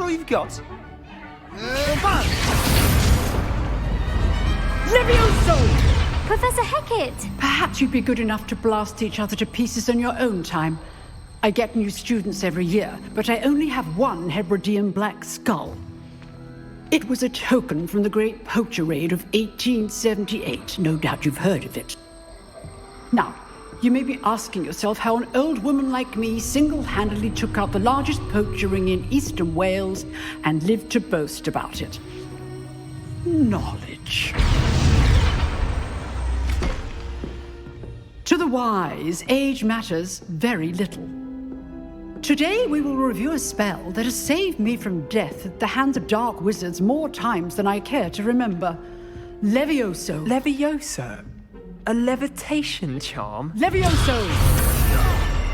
all you've got? Levioso! Professor Hecat! Perhaps you'd be good enough to blast each other to pieces in your own time. I get new students every year, but I only have one Hebridean black skull. It was a token from the Great Poacher Raid of 1878. No doubt you've heard of it. Now, you may be asking yourself how an old woman like me single-handedly took out the largest poacher ring in eastern Wales and lived to boast about it. Knowledge. To the wise, age matters very little. Today we will review a spell that has saved me from death at the hands of dark wizards more times than I care to remember. Levioso. Levioso? A levitation charm? Levioso!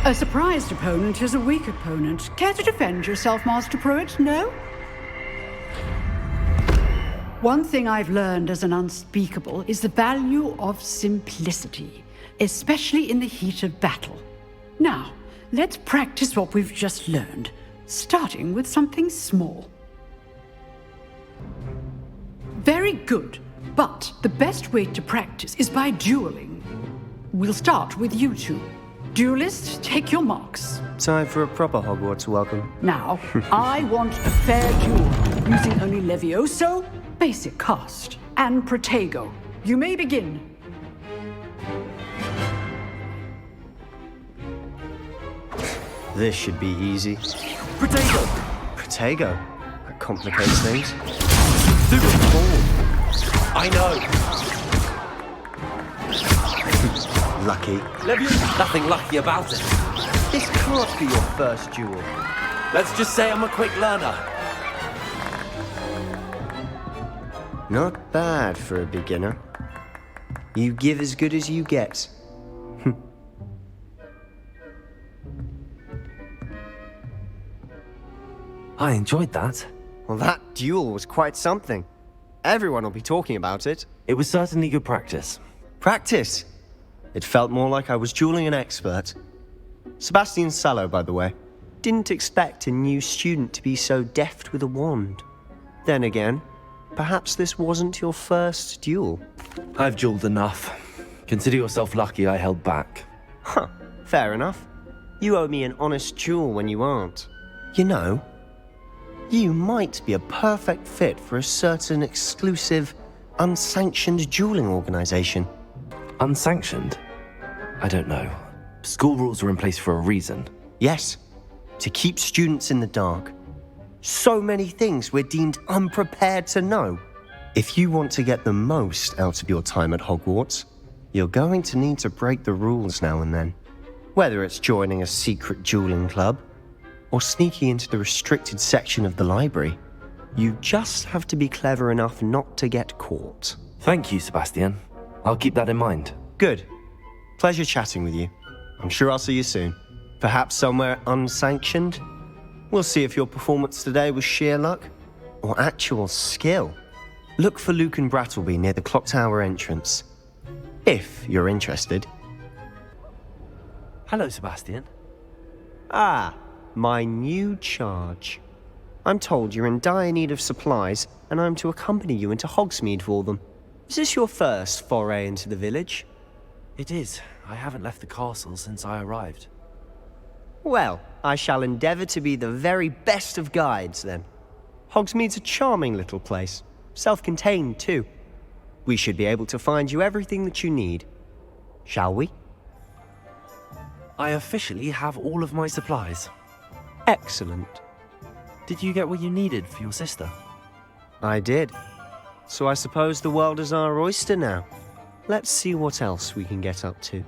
A surprised opponent is a weak opponent. Care to defend yourself, Master Pruitt? No? One thing I've learned as an unspeakable is the value of simplicity, especially in the heat of battle. Now, let's practice what we've just learned, starting with something small. Very good, but the best way to practice is by dueling. We'll start with you two. Duelists, take your marks. Time for a proper Hogwarts welcome. Now, I want a fair duel, using only Levioso, basic cast, and Protego. You may begin. This should be easy. Protego! Protego? That complicates things. Super ball! I know! Lucky. Nothing lucky about it. This can't be your first duel. Let's just say I'm a quick learner. Not bad for a beginner. You give as good as you get. I enjoyed that. Well, that duel was quite something. Everyone will be talking about it. It was certainly good practice. Practice? It felt more like I was dueling an expert. Sebastian Sallow, by the way. Didn't expect a new student to be so deft with a wand. Then again, perhaps this wasn't your first duel. I've dueled enough. Consider yourself lucky I held back. Huh, fair enough. You owe me an honest duel when you aren't. You know, you might be a perfect fit for a certain exclusive, unsanctioned dueling organization. Unsanctioned? I don't know. School rules are in place for a reason. Yes, to keep students in the dark. So many things we're deemed unprepared to know. If you want to get the most out of your time at Hogwarts, you're going to need to break the rules now and then. Whether it's joining a secret dueling club, or sneaking into the restricted section of the library, you just have to be clever enough not to get caught. Thank you, Sebastian. I'll keep that in mind. Good. Pleasure chatting with you. I'm sure I'll see you soon. Perhaps somewhere unsanctioned? We'll see if your performance today was sheer luck or actual skill. Look for Luke and Brattleby near the clock tower entrance. If you're interested. Hello, Sebastian. Ah, my new charge. I'm told you're in dire need of supplies, and I'm to accompany you into Hogsmeade for them. Is this your first foray into the village? It is. I haven't left the castle since I arrived. Well, I shall endeavour to be the very best of guides, then. Hogsmeade's a charming little place. Self-contained, too. We should be able to find you everything that you need. Shall we? I officially have all of my supplies. Excellent. Did you get what you needed for your sister? I did. So I suppose the world is our oyster now. Let's see what else we can get up to.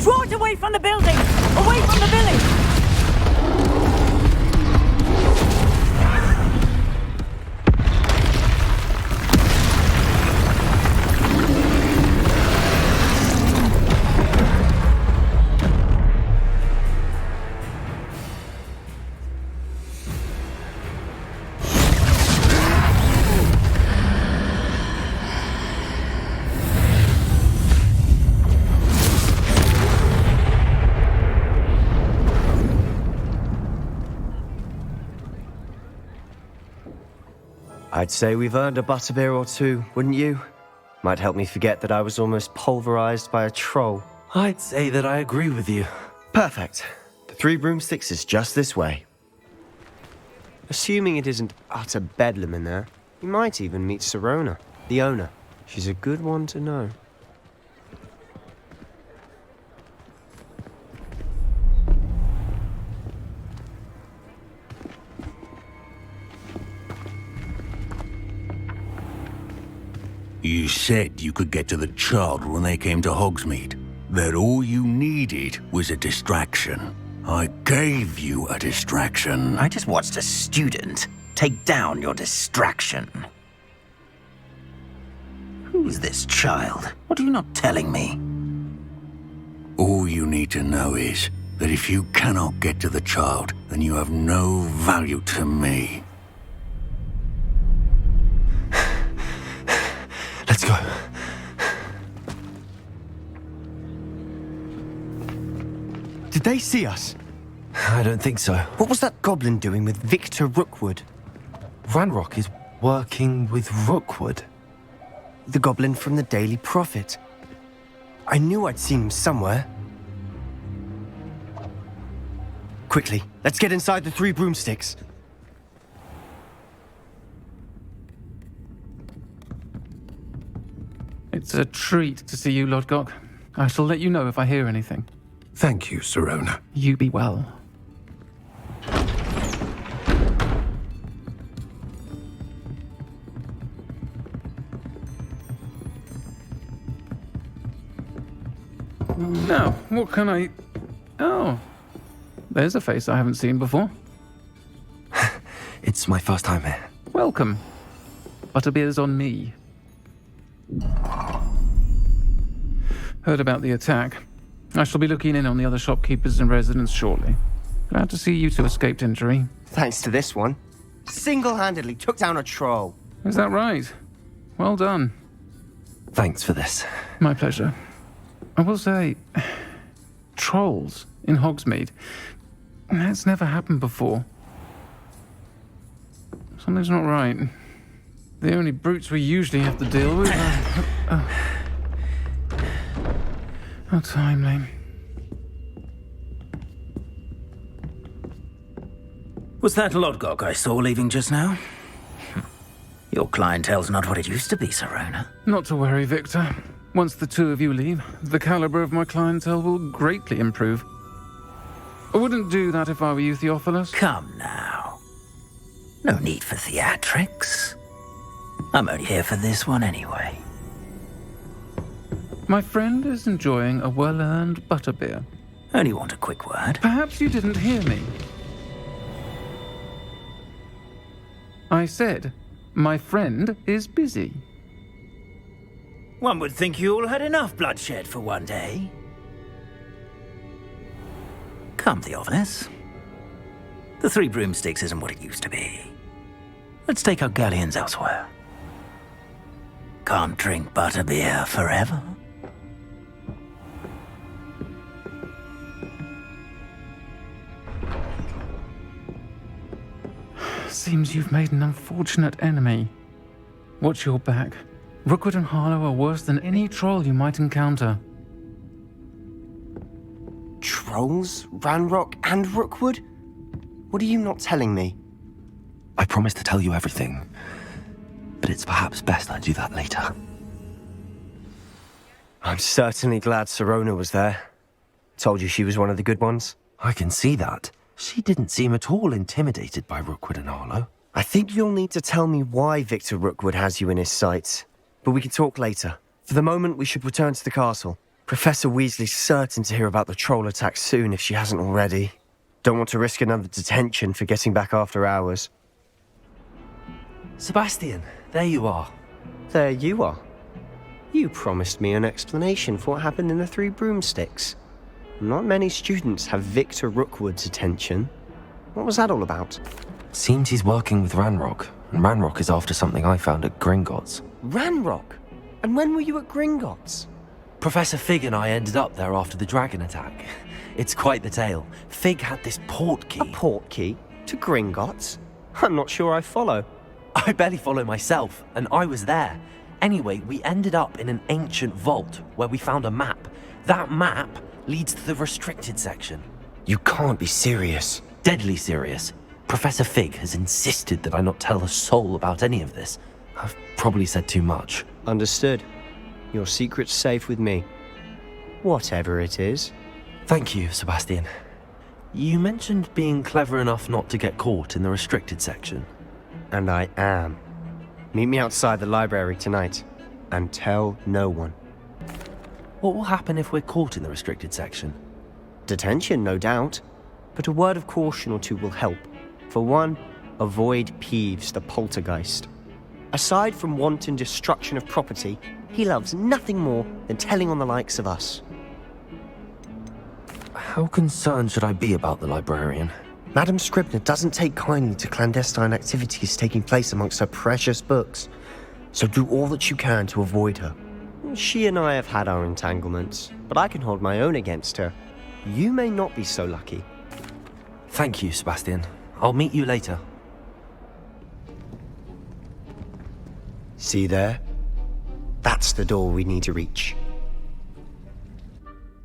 Draw it away from the building! Away from the village! I'd say we've earned a butterbeer or two, wouldn't you? Might help me forget that I was almost pulverized by a troll. I'd say that I agree with you. Perfect. The Three Broomsticks is just this way. Assuming it isn't utter bedlam in there, you might even meet Sirona, the owner. She's a good one to know. You said you could get to the child when they came to Hogsmeade. That all you needed was a distraction. I gave you a distraction. I just watched a student take down your distraction. Who's this child? What are you not telling me? All you need to know is that if you cannot get to the child, then you have no value to me. Let's go. Did they see us? I don't think so. What was that goblin doing with Victor Rookwood? Ranrock is working with Rookwood. The goblin from the Daily Prophet. I knew I'd seen him somewhere. Quickly, let's get inside the Three Broomsticks. It's a treat to see you, Lodgok. I shall let you know if I hear anything. Thank you, Sirona. You be well. Now, what can I... Oh, there's a face I haven't seen before. It's my first time here. Welcome. Butterbeer's on me. Heard about the attack. I shall be looking in on the other shopkeepers and residents shortly. Glad to see you two escaped injury. Thanks to this one. Single-handedly took down a troll. Is that right? Well done. Thanks for this. My pleasure. I will say, trolls in Hogsmeade. That's never happened before. Something's not right. The only brutes we usually have to deal with are... How timely. Was that Lodgok I saw leaving just now? Your clientele's not what it used to be, Sirona. Not to worry, Victor. Once the two of you leave, the caliber of my clientele will greatly improve. I wouldn't do that if I were you, Theophilus. Come now. No need for theatrics. I'm only here for this one anyway. My friend is enjoying a well-earned butterbeer. Only want a quick word. Perhaps you didn't hear me. I said, my friend is busy. One would think you all had enough bloodshed for one day. Come, Theophilus. The Three Broomsticks isn't what it used to be. Let's take our galleons elsewhere. Can't drink butterbeer forever. Seems you've made an unfortunate enemy. Watch your back. Rookwood and Harlow are worse than any troll you might encounter. Trolls? Ranrock and Rookwood? What are you not telling me? I promise to tell you everything, but it's perhaps best I do that later. I'm certainly glad Sirona was there. Told you she was one of the good ones. I can see that. She didn't seem at all intimidated by Rookwood and Harlow. I think you'll need to tell me why Victor Rookwood has you in his sights. But we can talk later. For the moment, we should return to the castle. Professor Weasley's certain to hear about the troll attack soon if she hasn't already. Don't want to risk another detention for getting back after hours. Sebastian, there you are. There you are. You promised me an explanation for what happened in the Three Broomsticks. Not many students have Victor Rookwood's attention. What was that all about? Seems he's working with Ranrock, and Ranrock is after something I found at Gringotts. Ranrock? And when were you at Gringotts? Professor Fig and I ended up there after the dragon attack. It's quite the tale. Fig had this port key. A port key? To Gringotts? I'm not sure I follow. I barely follow myself, and I was there. Anyway, we ended up in an ancient vault where we found a map. That map leads to the restricted section. You can't be serious. Deadly serious. Professor Fig has insisted that I not tell a soul about any of this. I've probably said too much. Understood. Your secret's safe with me. Whatever it is. Thank you, Sebastian. You mentioned being clever enough not to get caught in the restricted section. And I am. Meet me outside the library tonight. And tell no one. What will happen if we're caught in the restricted section? Detention, no doubt. But a word of caution or two will help. For one, avoid Peeves, the poltergeist. Aside from wanton destruction of property, he loves nothing more than telling on the likes of us. How concerned should I be about the librarian? Madame Scribner doesn't take kindly to clandestine activities taking place amongst her precious books. So do all that you can to avoid her. She and I have had our entanglements, but I can hold my own against her. You may not be so lucky. Thank you, Sebastian. I'll meet you later. See there? That's the door we need to reach.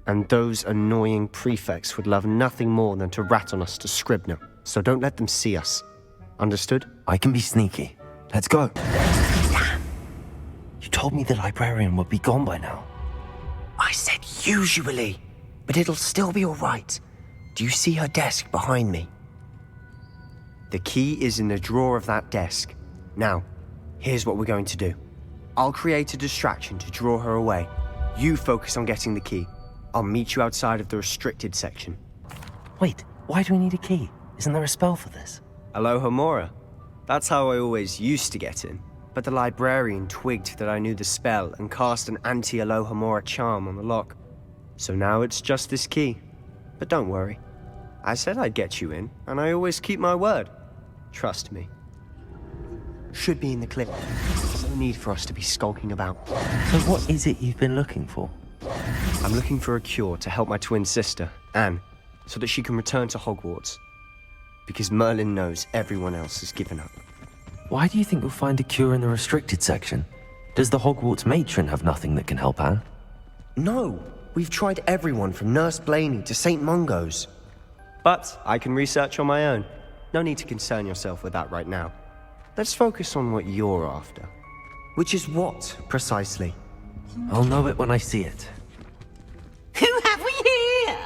And those annoying prefects would love nothing more than to rat on us to Scribner, so don't let them see us. Understood? I can be sneaky. Let's go. You told me the librarian would be gone by now. I said usually, but it'll still be all right. Do you see her desk behind me? The key is in the drawer of that desk. Now, here's what we're going to do. I'll create a distraction to draw her away. You focus on getting the key. I'll meet you outside of the restricted section. Wait, why do we need a key? Isn't there a spell for this? Aloha Mora. That's how I always used to get in. But the librarian twigged that I knew the spell and cast an anti-Aloha Mora charm on the lock. So now it's just this key. But don't worry. I said I'd get you in, and I always keep my word. Trust me. Should be in the clip. There's no need for us to be skulking about. So what is it you've been looking for? I'm looking for a cure to help my twin sister, Anne, so that she can return to Hogwarts. Because Merlin knows everyone else has given up. Why do you think we'll find a cure in the restricted section? Does the Hogwarts matron have nothing that can help Anne? No, we've tried everyone from Nurse Blaney to St. Mungo's. But I can research on my own. No need to concern yourself with that right now. Let's focus on what you're after. Which is what, precisely? I'll know it when I see it. Who have we here?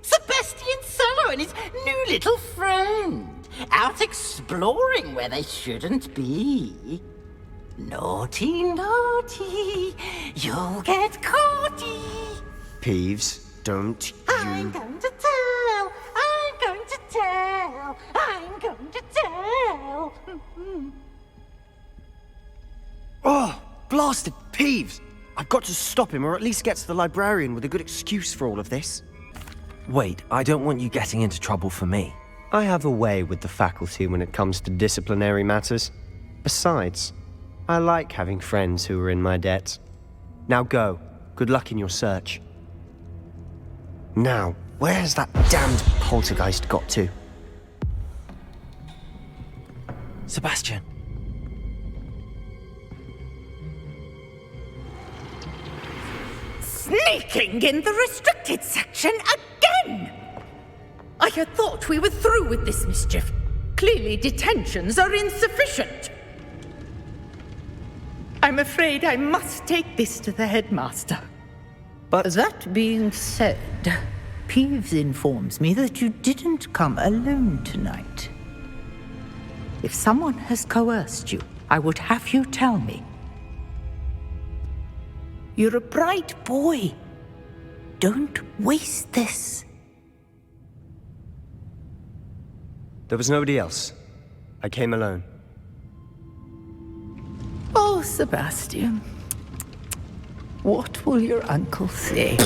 Sebastian Solo and his new little friend, out exploring where they shouldn't be. Naughty, naughty, you'll get caughty. Peeves, don't I'm you... going to tell, I'm going to tell, I'm going to tell. Oh, blasted Peeves! I've got to stop him, or at least get to the librarian with a good excuse for all of this. Wait, I don't want you getting into trouble for me. I have a way with the faculty when it comes to disciplinary matters. Besides, I like having friends who are in my debt. Now go. Good luck in your search. Now, where has that damned poltergeist got to? Sebastian. Sneaking in the restricted section again! I had thought we were through with this mischief. Clearly detentions are insufficient. I'm afraid I must take this to the headmaster. But... That being said, Peeves informs me that you didn't come alone tonight. If someone has coerced you, I would have you tell me. You're a bright boy. Don't waste this. There was nobody else. I came alone. Oh, Sebastian. What will your uncle say?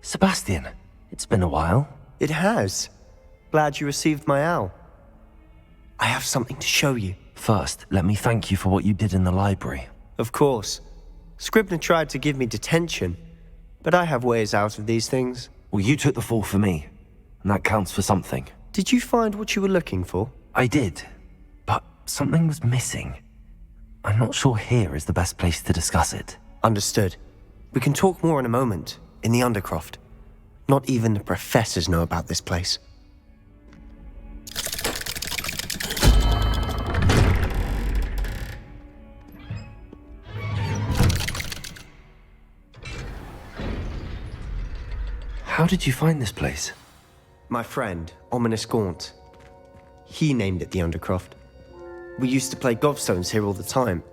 Sebastian, it's been a while. It has. Glad you received my owl. I have something to show you. First, let me thank you for what you did in the library. Of course. Scribner tried to give me detention, but I have ways out of these things. Well, you took the fall for me, and that counts for something. Did you find what you were looking for? I did, but something was missing. I'm not sure here is the best place to discuss it. Understood. We can talk more in a moment, in the Undercroft. Not even the professors know about this place. How did you find this place? My friend, Ominous Gaunt. He named it the Undercroft. We used to play gobstones here all the time.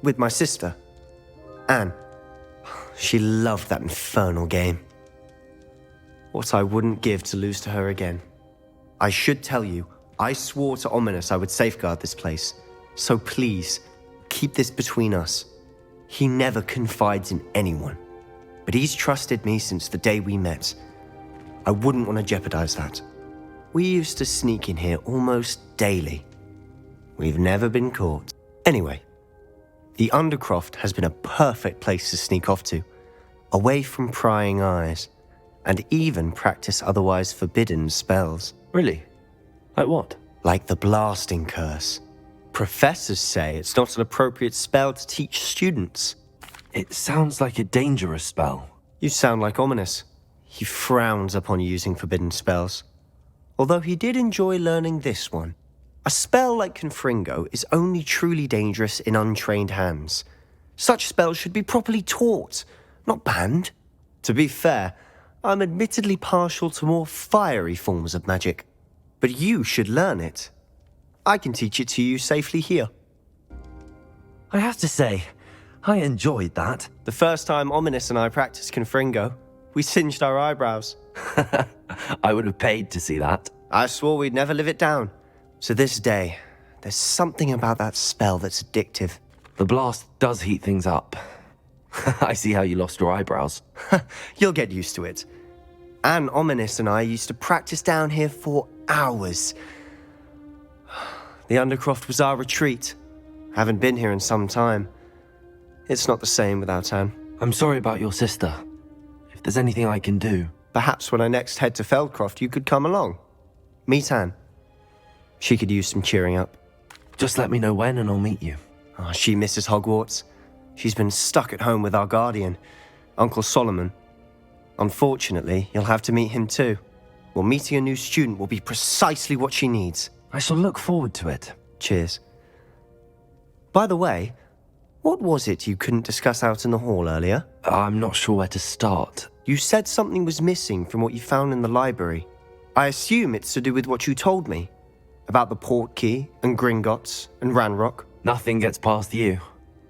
With my sister, Anne. She loved that infernal game. What I wouldn't give to lose to her again. I should tell you, I swore to Ominous I would safeguard this place. So please, keep this between us. He never confides in anyone. But he's trusted me since the day we met. I wouldn't want to jeopardize that. We used to sneak in here almost daily. We've never been caught. Anyway, the Undercroft has been a perfect place to sneak off to, away from prying eyes, and even practice otherwise forbidden spells. Really? Like what? Like the blasting curse. Professors say it's not an appropriate spell to teach students. It sounds like a dangerous spell. You sound like Ominous. He frowns upon using forbidden spells. Although he did enjoy learning this one. A spell like Confringo is only truly dangerous in untrained hands. Such spells should be properly taught, not banned. To be fair, I'm admittedly partial to more fiery forms of magic. But you should learn it. I can teach it to you safely here. I have to say, I enjoyed that. The first time Ominous and I practiced Confringo, we singed our eyebrows. I would have paid to see that. I swore we'd never live it down. To this day, there's something about that spell that's addictive. The blast does heat things up. I see how you lost your eyebrows. You'll get used to it. Anne, Ominous and I used to practice down here for hours. The Undercroft was our retreat. Haven't been here in some time. It's not the same without Anne. I'm sorry about your sister. If there's anything I can do... Perhaps when I next head to Feldcroft, you could come along. Meet Anne. She could use some cheering up. Just let me know when and I'll meet you. Oh, she misses Hogwarts. She's been stuck at home with our guardian, Uncle Solomon. Unfortunately, you'll have to meet him too. Well, meeting a new student will be precisely what she needs. I shall look forward to it. Cheers. By the way, what was it you couldn't discuss out in the hall earlier? I'm not sure where to start. You said something was missing from what you found in the library. I assume it's to do with what you told me. About the Portkey, and Gringotts, and Ranrock. Nothing gets past you.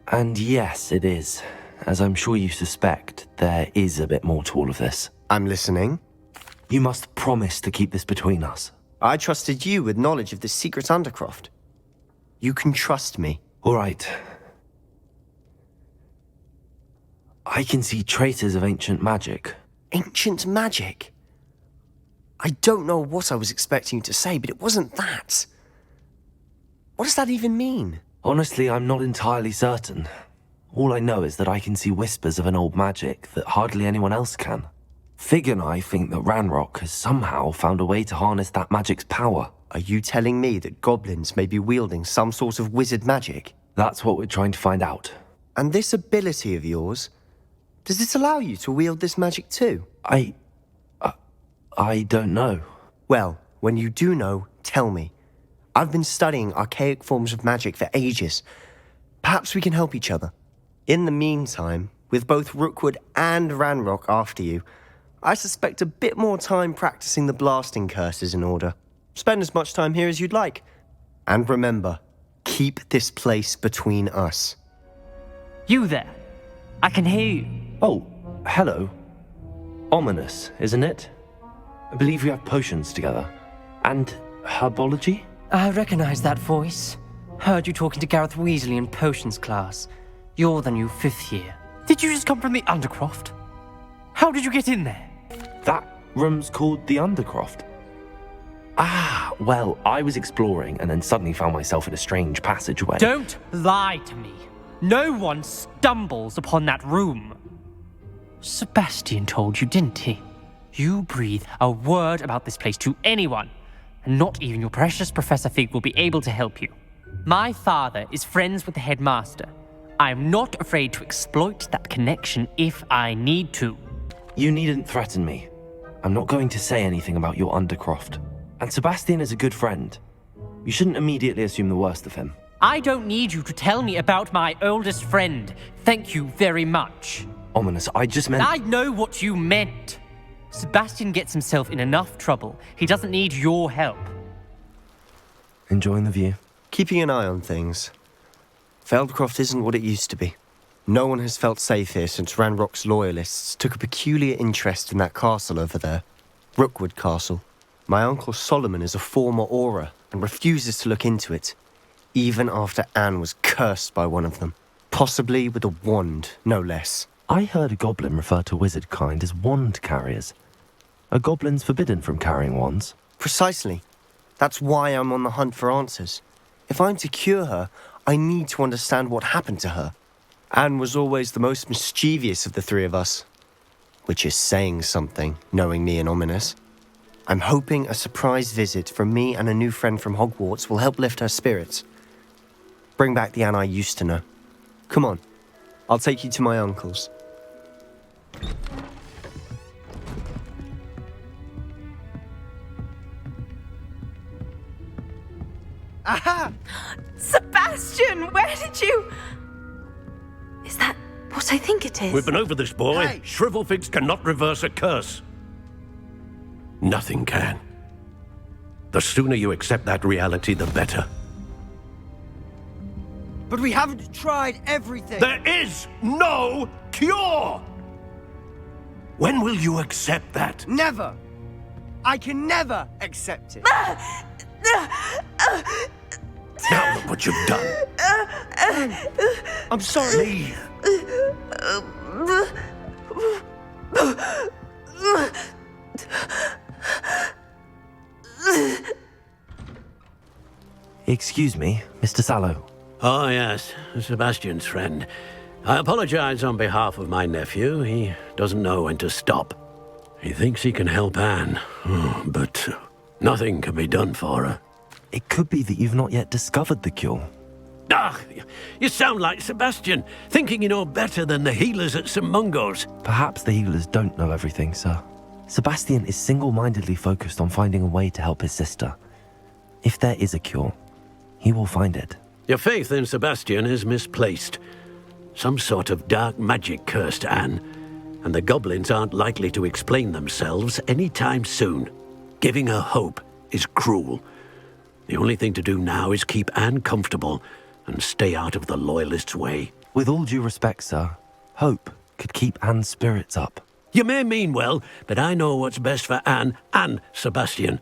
And yes, it is. As I'm sure you suspect, there is a bit more to all of this. I'm listening. You must promise to keep this between us. I trusted you with knowledge of the secret Undercroft. You can trust me. All right. I can see traces of ancient magic. Ancient magic? I don't know what I was expecting you to say, but it wasn't that. What does that even mean? Honestly, I'm not entirely certain. All I know is that I can see whispers of an old magic that hardly anyone else can. Fig and I think that Ranrock has somehow found a way to harness that magic's power. Are you telling me that goblins may be wielding some sort of wizard magic? That's what we're trying to find out. And this ability of yours, does it allow you to wield this magic too? I don't know. Well, when you do know, tell me. I've been studying archaic forms of magic for ages. Perhaps we can help each other. In the meantime, with both Rookwood and Ranrock after you, I suspect a bit more time practicing the blasting curse is in order. Spend as much time here as you'd like. And remember, keep this place between us. You there. I can hear you. Oh, hello. Ominous, isn't it? I believe we have potions together. And herbology? I recognize that voice. Heard you talking to Gareth Weasley in potions class. You're the new 5th year. Did you just come from the Undercroft? How did you get in there? That room's called the Undercroft. Ah, well, I was exploring and then suddenly found myself in a strange passageway. Don't lie to me. No one stumbles upon that room. Sebastian told you, didn't he? you breathe a word about this place to anyone, and not even your precious Professor Fig will be able to help you. My father is friends with the headmaster. I am not afraid to exploit that connection if I need to. You needn't threaten me. I'm not going to say anything about your Undercroft. And Sebastian is a good friend. You shouldn't immediately assume the worst of him. I don't need you to tell me about my oldest friend. Thank you very much. Ominous, I just meant... I know what you meant. Sebastian gets himself in enough trouble. He doesn't need your help. Enjoying the view? Keeping an eye on things. Feldcroft isn't what it used to be. No one has felt safe here since Ranrock's loyalists took a peculiar interest in that castle over there. Rookwood Castle. My uncle Solomon is a former Auror and refuses to look into it, even after Anne was cursed by one of them. Possibly with a wand, no less. I heard a goblin refer to wizard kind as wand carriers. Are goblins forbidden from carrying wands? Precisely. That's why I'm on the hunt for answers. If I'm to cure her, I need to understand what happened to her. Anne was always the most mischievous of the three of us. Which is saying something, knowing me and Ominous. I'm hoping a surprise visit from me and a new friend from Hogwarts will help lift her spirits. Bring back the Anne I used to know. Come on, I'll take you to my uncle's. Aha! Sebastian, where did you... Is that what I think it is? We've been over this, boy. Hey. Shrivelfigs cannot reverse a curse. Nothing can. The sooner you accept that reality, the better. But we haven't tried everything. There is no cure! When will you accept that? Never. I can never accept it. Now look what you've done. I'm sorry. Excuse me, Mr. Sallow. Oh, yes, Sebastian's friend. I apologize on behalf of my nephew. He doesn't know when to stop. He thinks he can help Anne, but nothing can be done for her. It could be that you've not yet discovered the cure. Ah, you sound like Sebastian, thinking you know better than the healers at St. Mungo's. Perhaps the healers don't know everything, sir. Sebastian is single-mindedly focused on finding a way to help his sister. If there is a cure, he will find it. Your faith in Sebastian is misplaced. Some sort of dark magic cursed Anne, and the goblins aren't likely to explain themselves anytime soon. Giving her hope is cruel. The only thing to do now is keep Anne comfortable and stay out of the Loyalists' way. With all due respect, sir, hope could keep Anne's spirits up. You may mean well, but I know what's best for Anne and Sebastian.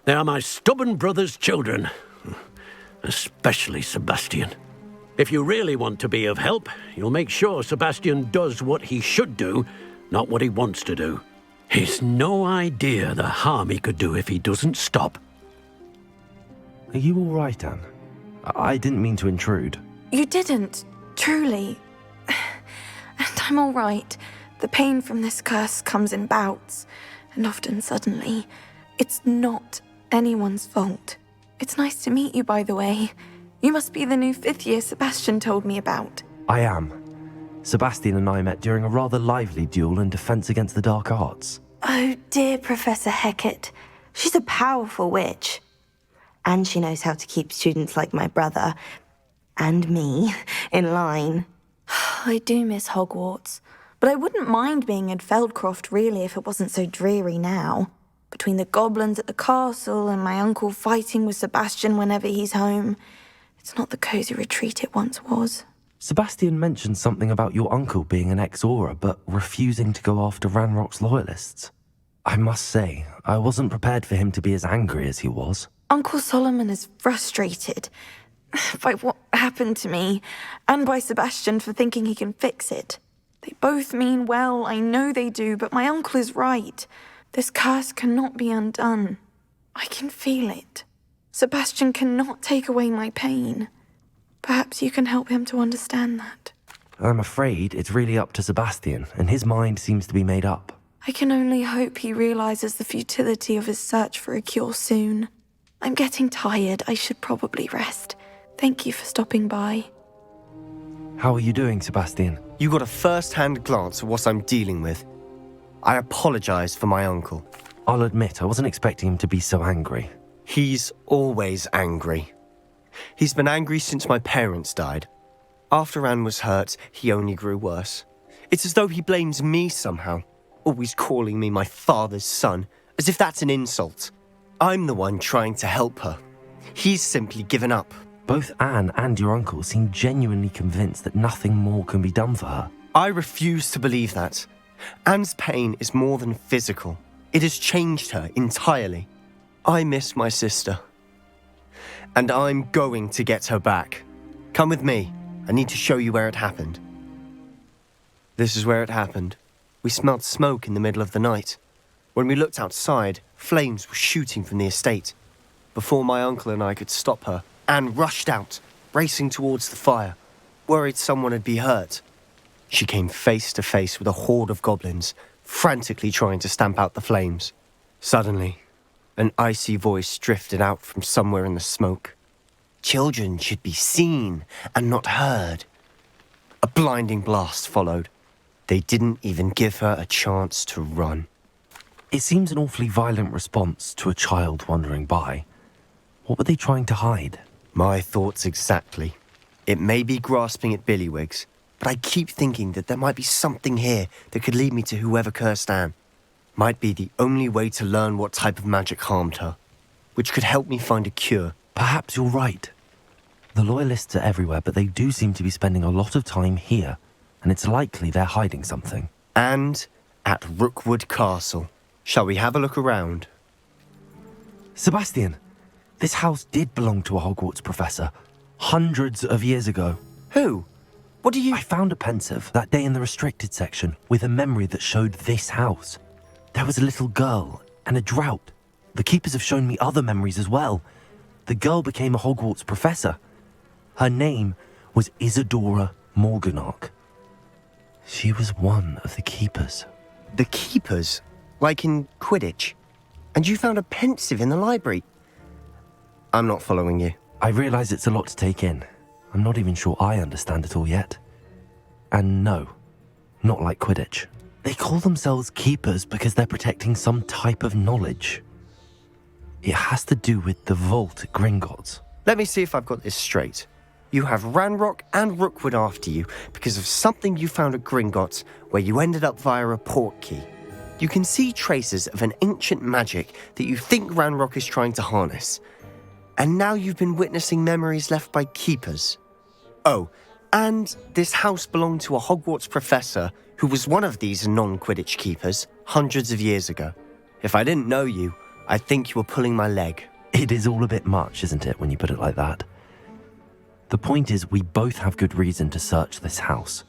They are my stubborn brother's children. Especially Sebastian. If you really want to be of help, you'll make sure Sebastian does what he should do, not what he wants to do. He's no idea the harm he could do if he doesn't stop. Are you all right, Anne? I didn't mean to intrude. You didn't, truly. And I'm all right. The pain from this curse comes in bouts, and often suddenly. It's not anyone's fault. It's nice to meet you, by the way. You must be the new 5th year Sebastian told me about. I am. Sebastian and I met during a rather lively duel in defense against the dark arts. Oh, dear Professor Hecat. She's a powerful witch. And she knows how to keep students like my brother, and me, in line. I do miss Hogwarts, but I wouldn't mind being in Feldcroft, really, if it wasn't so dreary now. Between the goblins at the castle and my uncle fighting with Sebastian whenever he's home, it's not the cosy retreat it once was. Sebastian mentioned something about your uncle being an ex-Auror, but refusing to go after Ranrock's loyalists. I must say, I wasn't prepared for him to be as angry as he was. Uncle Solomon is frustrated by what happened to me, and by Sebastian for thinking he can fix it. They both mean well, I know they do, but my uncle is right. This curse cannot be undone. I can feel it. Sebastian cannot take away my pain. Perhaps you can help him to understand that. I'm afraid it's really up to Sebastian, and his mind seems to be made up. I can only hope he realizes the futility of his search for a cure soon. I'm getting tired. I should probably rest. Thank you for stopping by. How are you doing, Sebastian? You got a first-hand glance at what I'm dealing with. I apologize for my uncle. I'll admit, I wasn't expecting him to be so angry. He's always angry. He's been angry since my parents died. After Anne was hurt, he only grew worse. It's as though he blames me somehow, always calling me my father's son, as if that's an insult. I'm the one trying to help her. He's simply given up. Both Anne and your uncle seem genuinely convinced that nothing more can be done for her. I refuse to believe that. Anne's pain is more than physical. It has changed her entirely. I miss my sister. And I'm going to get her back. Come with me. I need to show you where it happened. This is where it happened. We smelled smoke in the middle of the night. When we looked outside, flames were shooting from the estate. Before my uncle and I could stop her, Anne rushed out, racing towards the fire, worried someone would be hurt. She came face to face with a horde of goblins, frantically trying to stamp out the flames. Suddenly, an icy voice drifted out from somewhere in the smoke. Children should be seen and not heard. A blinding blast followed. They didn't even give her a chance to run. It seems an awfully violent response to a child wandering by. What were they trying to hide? My thoughts exactly. It may be grasping at billywhigs, but I keep thinking that there might be something here that could lead me to whoever cursed Anne. Might be the only way to learn what type of magic harmed her, which could help me find a cure. Perhaps you're right. The loyalists are everywhere, but they do seem to be spending a lot of time here, and it's likely they're hiding something. And at Rookwood Castle. Shall we have a look around? Sebastian, this house did belong to a Hogwarts professor, hundreds of years ago. Who? What do you... I found a pensive that day in the restricted section with a memory that showed this house. There was a little girl and a drought. The keepers have shown me other memories as well. The girl became a Hogwarts professor. Her name was Isadora Morganach. She was one of the keepers. The keepers? Like in Quidditch? And you found a pensive in the library? I'm not following you. I realise it's a lot to take in. I'm not even sure I understand it all yet. And no, not like Quidditch. They call themselves keepers because they're protecting some type of knowledge. It has to do with the vault at Gringotts. Let me see if I've got this straight. You have Ranrock and Rookwood after you because of something you found at Gringotts where you ended up via a portkey. You can see traces of an ancient magic that you think Ranrock is trying to harness. And now you've been witnessing memories left by keepers. Oh, and this house belonged to a Hogwarts professor who was one of these non-Quidditch keepers hundreds of years ago. If I didn't know you, I'd think you were pulling my leg. It is all a bit much, isn't it, when you put it like that? The point is, we both have good reason to search this house.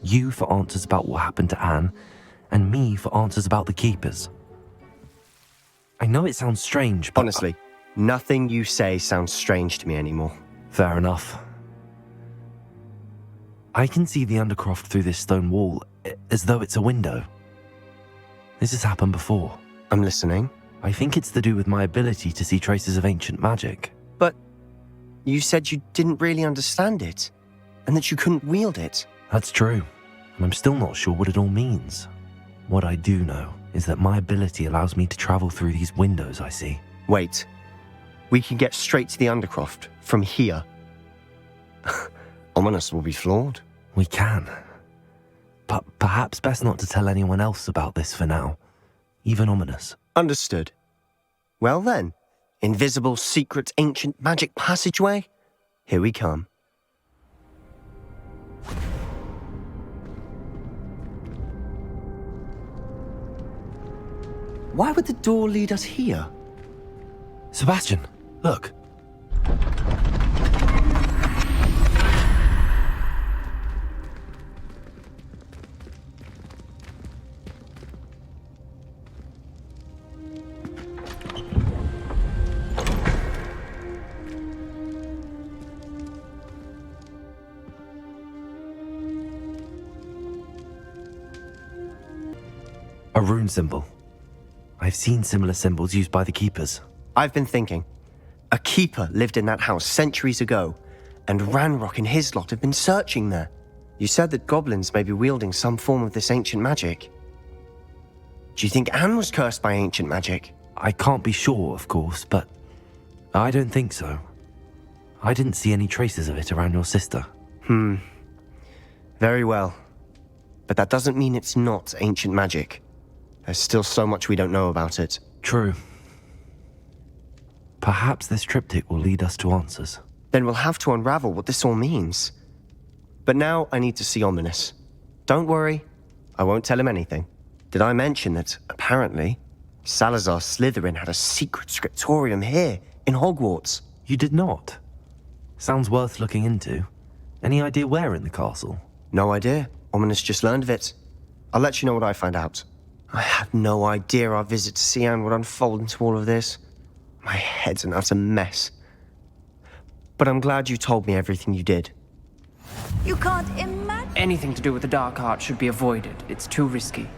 You for answers about what happened to Anne, and me for answers about the keepers. I know it sounds strange, but... Honestly, nothing you say sounds strange to me anymore. Fair enough. I can see the Undercroft through this stone wall, as though it's a window. This has happened before. I'm listening. I think it's to do with my ability to see traces of ancient magic. But you said you didn't really understand it, and that you couldn't wield it. That's true, and I'm still not sure what it all means. What I do know is that my ability allows me to travel through these windows I see. Wait, we can get straight to the Undercroft from here. Ominous will be flawed. We can. But perhaps best not to tell anyone else about this for now. Even Ominous. Understood. Well then, invisible, secret, ancient magic passageway? Here we come. Why would the door lead us here? Sebastian, look. A rune symbol. I've seen similar symbols used by the keepers. I've been thinking. A keeper lived in that house centuries ago, and Ranrock and his lot have been searching there. You said that goblins may be wielding some form of this ancient magic. Do you think Anne was cursed by ancient magic? I can't be sure, of course, but I don't think so. I didn't see any traces of it around your sister. Very well. But that doesn't mean it's not ancient magic. There's still so much we don't know about it. True. Perhaps this triptych will lead us to answers. Then we'll have to unravel what this all means. But now I need to see Ominous. Don't worry, I won't tell him anything. Did I mention that, apparently, Salazar Slytherin had a secret scriptorium here, in Hogwarts? You did not? Sounds worth looking into. Any idea where in the castle? No idea. Ominous just learned of it. I'll let you know what I find out. I had no idea our visit to see Anne would unfold into all of this. My head's an utter mess. But I'm glad you told me everything you did. You can't imagine. Anything to do with the dark art should be avoided. It's too risky.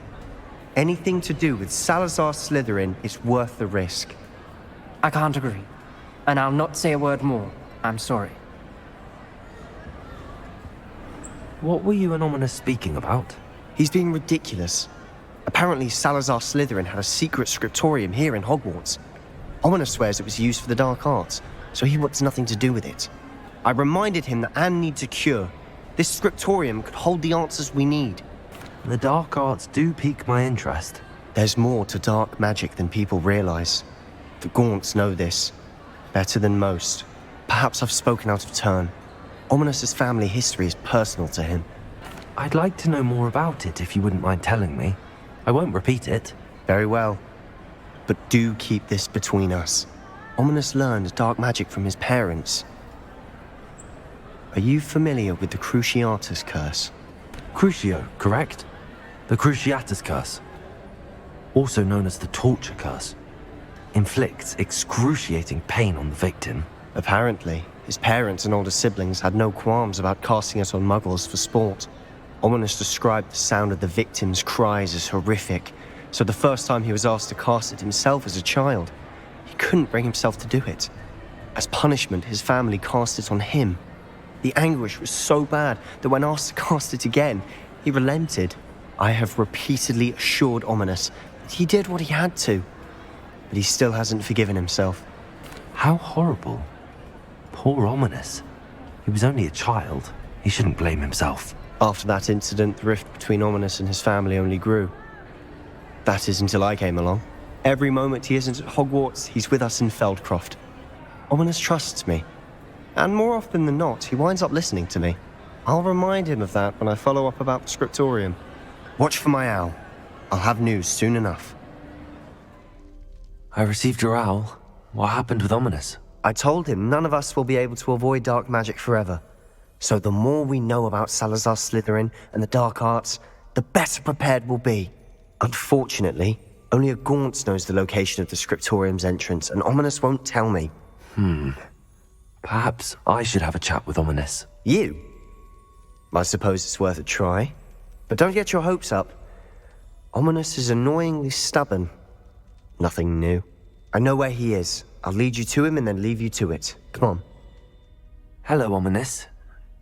Anything to do with Salazar Slytherin is worth the risk. I can't agree. And I'll not say a word more. I'm sorry. What were you and Ominous speaking about? He's being ridiculous. Apparently Salazar Slytherin had a secret scriptorium here in Hogwarts. Ominous swears it was used for the dark arts, so he wants nothing to do with it. I reminded him that Anne needs a cure. This scriptorium could hold the answers we need. The dark arts do pique my interest. There's more to dark magic than people realize. The Gaunts know this. Better than most. Perhaps I've spoken out of turn. Ominous's family history is personal to him. I'd like to know more about it if you wouldn't mind telling me. I won't repeat it. Very well. But do keep this between us. Ominous learned dark magic from his parents. Are you familiar with the Cruciatus Curse? Crucio, correct? The Cruciatus Curse. Also known as the Torture Curse. Inflicts excruciating pain on the victim. Apparently, his parents and older siblings had no qualms about casting it on muggles for sport. Ominous described the sound of the victim's cries as horrific, so the first time he was asked to cast it himself as a child, he couldn't bring himself to do it. As punishment, his family cast it on him. The anguish was so bad that when asked to cast it again, he relented. I have repeatedly assured Ominous that he did what he had to, but he still hasn't forgiven himself. How horrible. Poor Ominous. He was only a child. He shouldn't blame himself. After that incident, the rift between Ominous and his family only grew. That is until I came along. Every moment he isn't at Hogwarts, he's with us in Feldcroft. Ominous trusts me. And more often than not, he winds up listening to me. I'll remind him of that when I follow up about the scriptorium. Watch for my owl. I'll have news soon enough. I received your owl. What happened with Ominous? I told him none of us will be able to avoid dark magic forever. So the more we know about Salazar Slytherin and the dark arts, the better prepared we'll be. Unfortunately, only a Gaunt knows the location of the scriptorium's entrance, and Ominous won't tell me. Perhaps I should have a chat with Ominous. You? I suppose it's worth a try. But don't get your hopes up. Ominous is annoyingly stubborn. Nothing new. I know where he is. I'll lead you to him and then leave you to it. Come on. Hello, Ominous.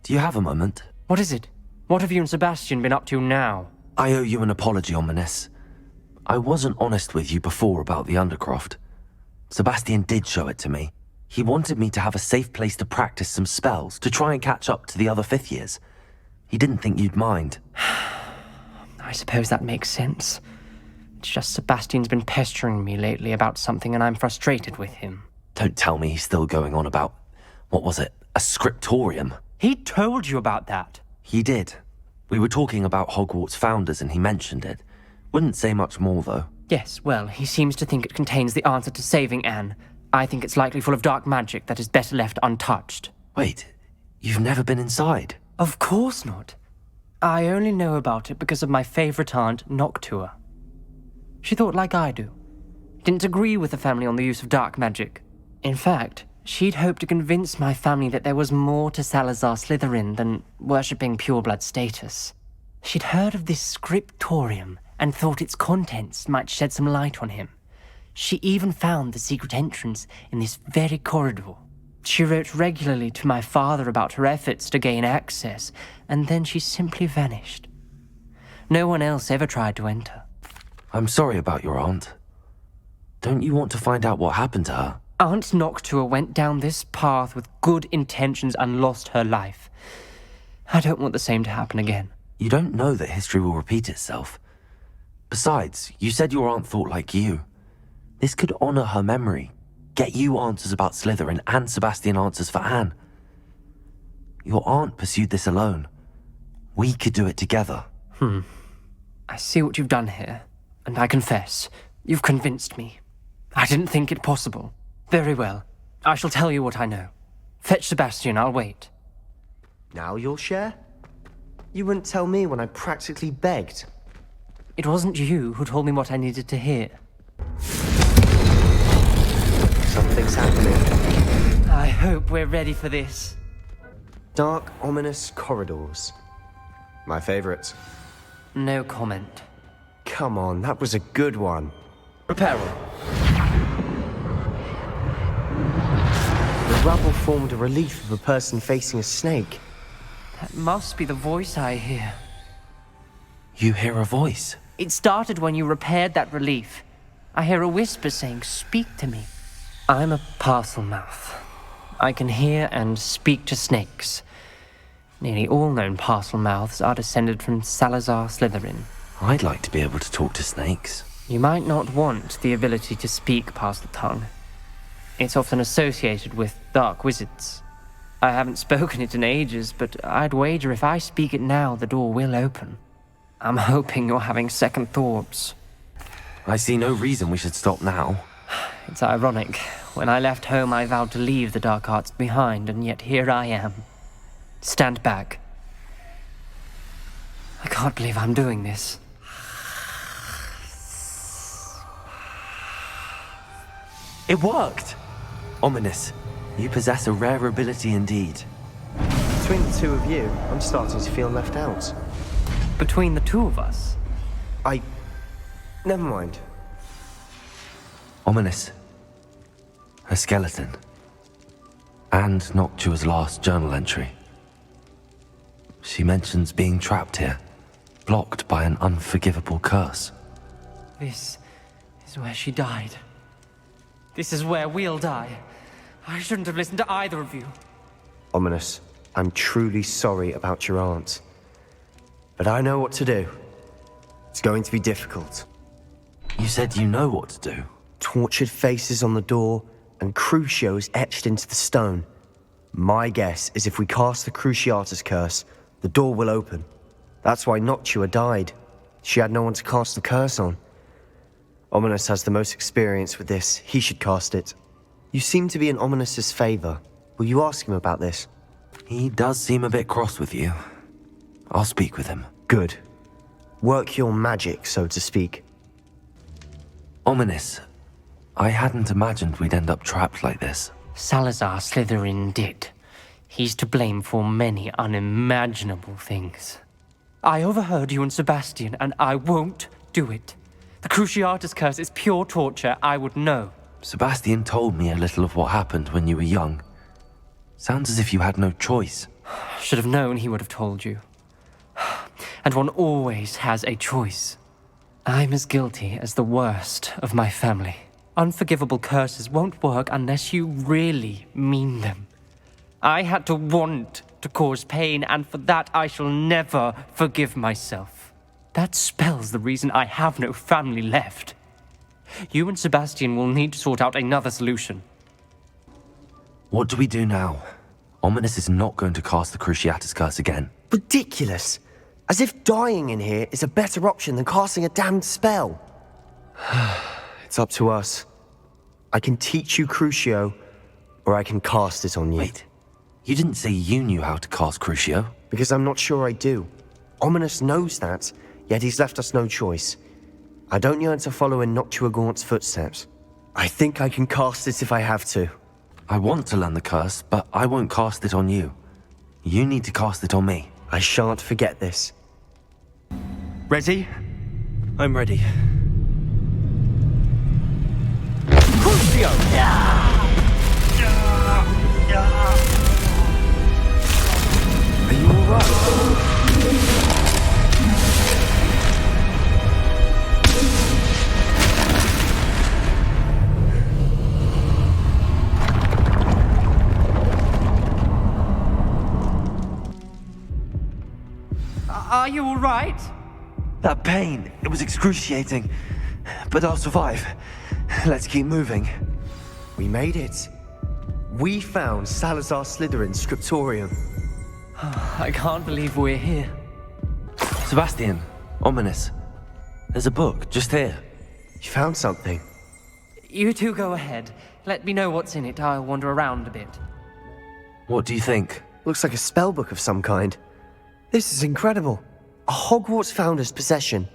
Do you have a moment? What is it? What have you and Sebastian been up to now? I owe you an apology, Ominous. I wasn't honest with you before about the Undercroft. Sebastian did show it to me. He wanted me to have a safe place to practice some spells, to try and catch up to the other fifth years. He didn't think you'd mind. I suppose that makes sense. It's just Sebastian's been pestering me lately about something and I'm frustrated with him. Don't tell me he's still going on about, what was it, a scriptorium? He told you about that. He did. We were talking about Hogwarts founders and he mentioned it. Wouldn't say much more, though. Yes, well, he seems to think it contains the answer to saving Anne. I think it's likely full of dark magic that is better left untouched. Wait, you've never been inside? Of course not. I only know about it because of my favorite aunt, Noctua. She thought like I do. Didn't agree with the family on the use of dark magic. In fact, she'd hoped to convince my family that there was more to Salazar Slytherin than worshipping pureblood status. She'd heard of this scriptorium and thought its contents might shed some light on him. She even found the secret entrance in this very corridor. She wrote regularly to my father about her efforts to gain access, and then she simply vanished. No one else ever tried to enter. I'm sorry about your aunt. Don't you want to find out what happened to her? Aunt Noctua went down this path with good intentions and lost her life. I don't want the same to happen again. You don't know that history will repeat itself. Besides, you said your aunt thought like you. This could honor her memory, get you answers about Slytherin and Sebastian answers for Anne. Your aunt pursued this alone. We could do it together. I see what you've done here, and I confess, you've convinced me. I didn't think it possible. Very well. I shall tell you what I know. Fetch Sebastian, I'll wait. Now you'll share? You wouldn't tell me when I practically begged. It wasn't you who told me what I needed to hear. Something's happening. I hope we're ready for this. Dark, ominous corridors. My favorite. No comment. Come on, that was a good one. Reparo. The rubble formed a relief of a person facing a snake. That must be the voice I hear. You hear a voice? It started when you repaired that relief. I hear a whisper saying, "Speak to me." I'm a parcel mouth. I can hear and speak to snakes. Nearly all known parcel mouths are descended from Salazar Slytherin. I'd like to be able to talk to snakes. You might not want the ability to speak parcel tongue. It's often associated with dark wizards. I haven't spoken it in ages, but I'd wager if I speak it now, the door will open. I'm hoping you're having second thoughts. I see no reason we should stop now. It's ironic. When I left home, I vowed to leave the dark arts behind, and yet here I am. Stand back. I can't believe I'm doing this. It worked! Ominous. You possess a rare ability indeed. Between the two of you, I'm starting to feel left out. Between the two of us? Never mind. Ominous. A skeleton. And Noctua's last journal entry. She mentions being trapped here, blocked by an unforgivable curse. This is where she died. This is where we'll die. I shouldn't have listened to either of you. Ominous, I'm truly sorry about your aunt. But I know what to do. It's going to be difficult. You said you know what to do. Tortured faces on the door and Crucios etched into the stone. My guess is if we cast the Cruciatus curse, the door will open. That's why Noctua died. She had no one to cast the curse on. Ominous has the most experience with this. He should cast it. You seem to be in Ominous's favor. Will you ask him about this? He does seem a bit cross with you. I'll speak with him. Good. Work your magic, so to speak. Ominous. I hadn't imagined we'd end up trapped like this. Salazar Slytherin did. He's to blame for many unimaginable things. I overheard you and Sebastian, and I won't do it. The Cruciatus curse is pure torture, I would know. Sebastian told me a little of what happened when you were young. Sounds as if you had no choice. Should have known he would have told you. And one always has a choice. I'm as guilty as the worst of my family. Unforgivable curses won't work unless you really mean them. I had to want to cause pain, and for that I shall never forgive myself. That spells the reason I have no family left. You and Sebastian will need to sort out another solution. What do we do now? Ominous is not going to cast the Cruciatus curse again. Ridiculous! As if dying in here is a better option than casting a damned spell. It's up to us. I can teach you Crucio, or I can cast it on you. Wait, you didn't say you knew how to cast Crucio? Because I'm not sure I do. Ominous knows that, yet he's left us no choice. I don't yearn to follow in Noctua Gaunt's footsteps. I think I can cast it if I have to. I want to learn the curse, but I won't cast it on you. You need to cast it on me. I shan't forget this. Ready? I'm ready. Crucio! Are you alright? Are you all right? That pain, it was excruciating. But I'll survive. Let's keep moving. We made it. We found Salazar Slytherin's scriptorium. I can't believe we're here. Sebastian, ominous. There's a book just here. You found something? You two go ahead. Let me know what's in it. I'll wander around a bit. What do you think? Looks like a spellbook of some kind. This is incredible. A Hogwarts founder's possession.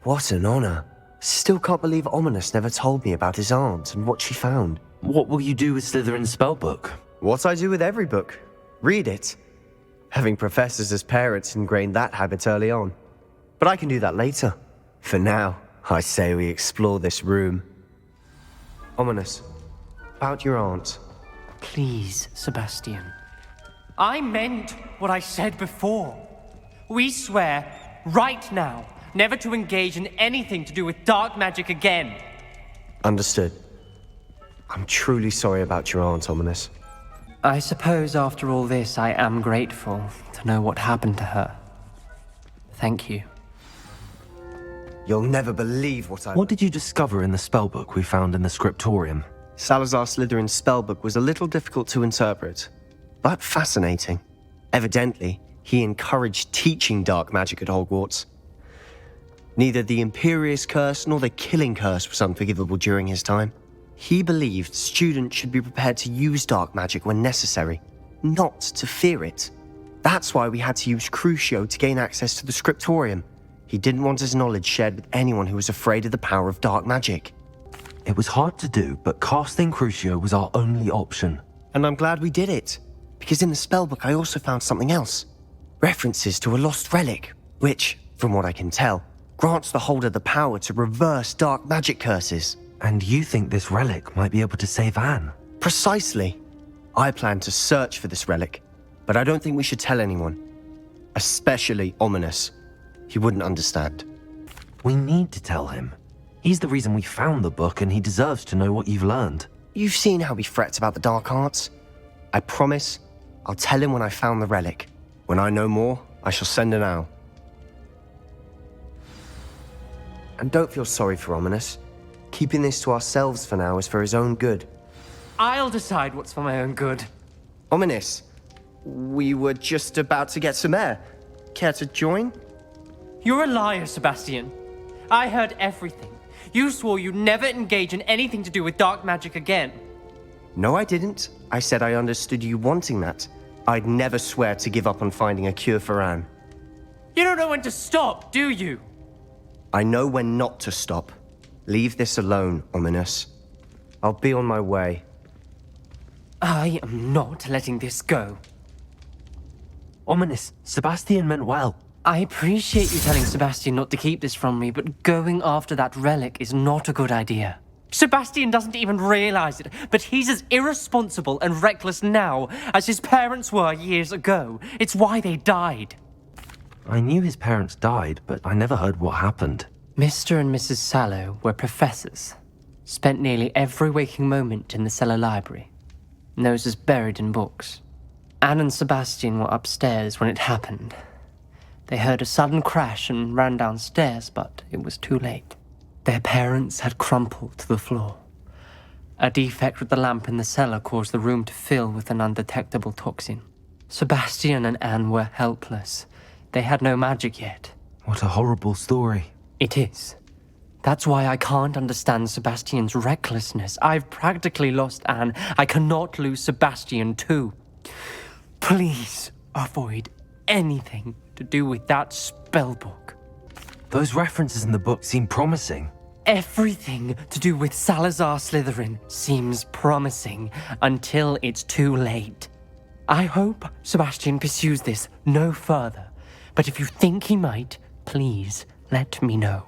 What an honor. Still can't believe Ominous never told me about his aunt and what she found. What will you do with Slytherin's spellbook? What I do with every book. Read it. Having professors as parents ingrained that habit early on. But I can do that later. For now, I say we explore this room. Ominous, about your aunt. Please, Sebastian. I meant what I said before. We swear, right now, never to engage in anything to do with dark magic again. Understood. I'm truly sorry about your aunt, Ominous. I suppose after all this, I am grateful to know what happened to her. Thank you. You'll never believe what What did you discover in the spellbook we found in the scriptorium? Salazar Slytherin's spellbook was a little difficult to interpret, but fascinating. Evidently, he encouraged teaching dark magic at Hogwarts. Neither the Imperious Curse nor the Killing Curse was unforgivable during his time. He believed students should be prepared to use dark magic when necessary, not to fear it. That's why we had to use Crucio to gain access to the scriptorium. He didn't want his knowledge shared with anyone who was afraid of the power of dark magic. It was hard to do, but casting Crucio was our only option. And I'm glad we did it, because in the spellbook I also found something else. References to a lost relic, which, from what I can tell, grants the holder the power to reverse dark magic curses. And you think this relic might be able to save Anne? Precisely. I plan to search for this relic, but I don't think we should tell anyone. Especially Ominous. He wouldn't understand. We need to tell him. He's the reason we found the book, and he deserves to know what you've learned. You've seen how he frets about the dark arts. I promise I'll tell him when I found the relic. When I know more, I shall send an owl. And don't feel sorry for Ominous. Keeping this to ourselves for now is for his own good. I'll decide what's for my own good. Ominous, we were just about to get some air. Care to join? You're a liar, Sebastian. I heard everything. You swore you'd never engage in anything to do with dark magic again. No, I didn't. I said I understood you wanting that. I'd never swear to give up on finding a cure for Anne. You don't know when to stop, do you? I know when not to stop. Leave this alone, Ominous. I'll be on my way. I am not letting this go. Ominous, Sebastian meant well. I appreciate you telling Sebastian not to keep this from me, but going after that relic is not a good idea. Sebastian doesn't even realize it, but he's as irresponsible and reckless now as his parents were years ago. It's why they died. I knew his parents died, but I never heard what happened. Mr. and Mrs. Sallow were professors. Spent nearly every waking moment in the cellar library. Noses buried in books. Anne and Sebastian were upstairs when it happened. They heard a sudden crash and ran downstairs, but it was too late. Their parents had crumpled to the floor. A defect with the lamp in the cellar caused the room to fill with an undetectable toxin. Sebastian and Anne were helpless. They had no magic yet. What a horrible story. It is. That's why I can't understand Sebastian's recklessness. I've practically lost Anne. I cannot lose Sebastian too. Please avoid anything to do with that spellbook. Those references in the book seem promising. Everything to do with Salazar Slytherin seems promising until it's too late. I hope Sebastian pursues this no further, but if you think he might, please let me know.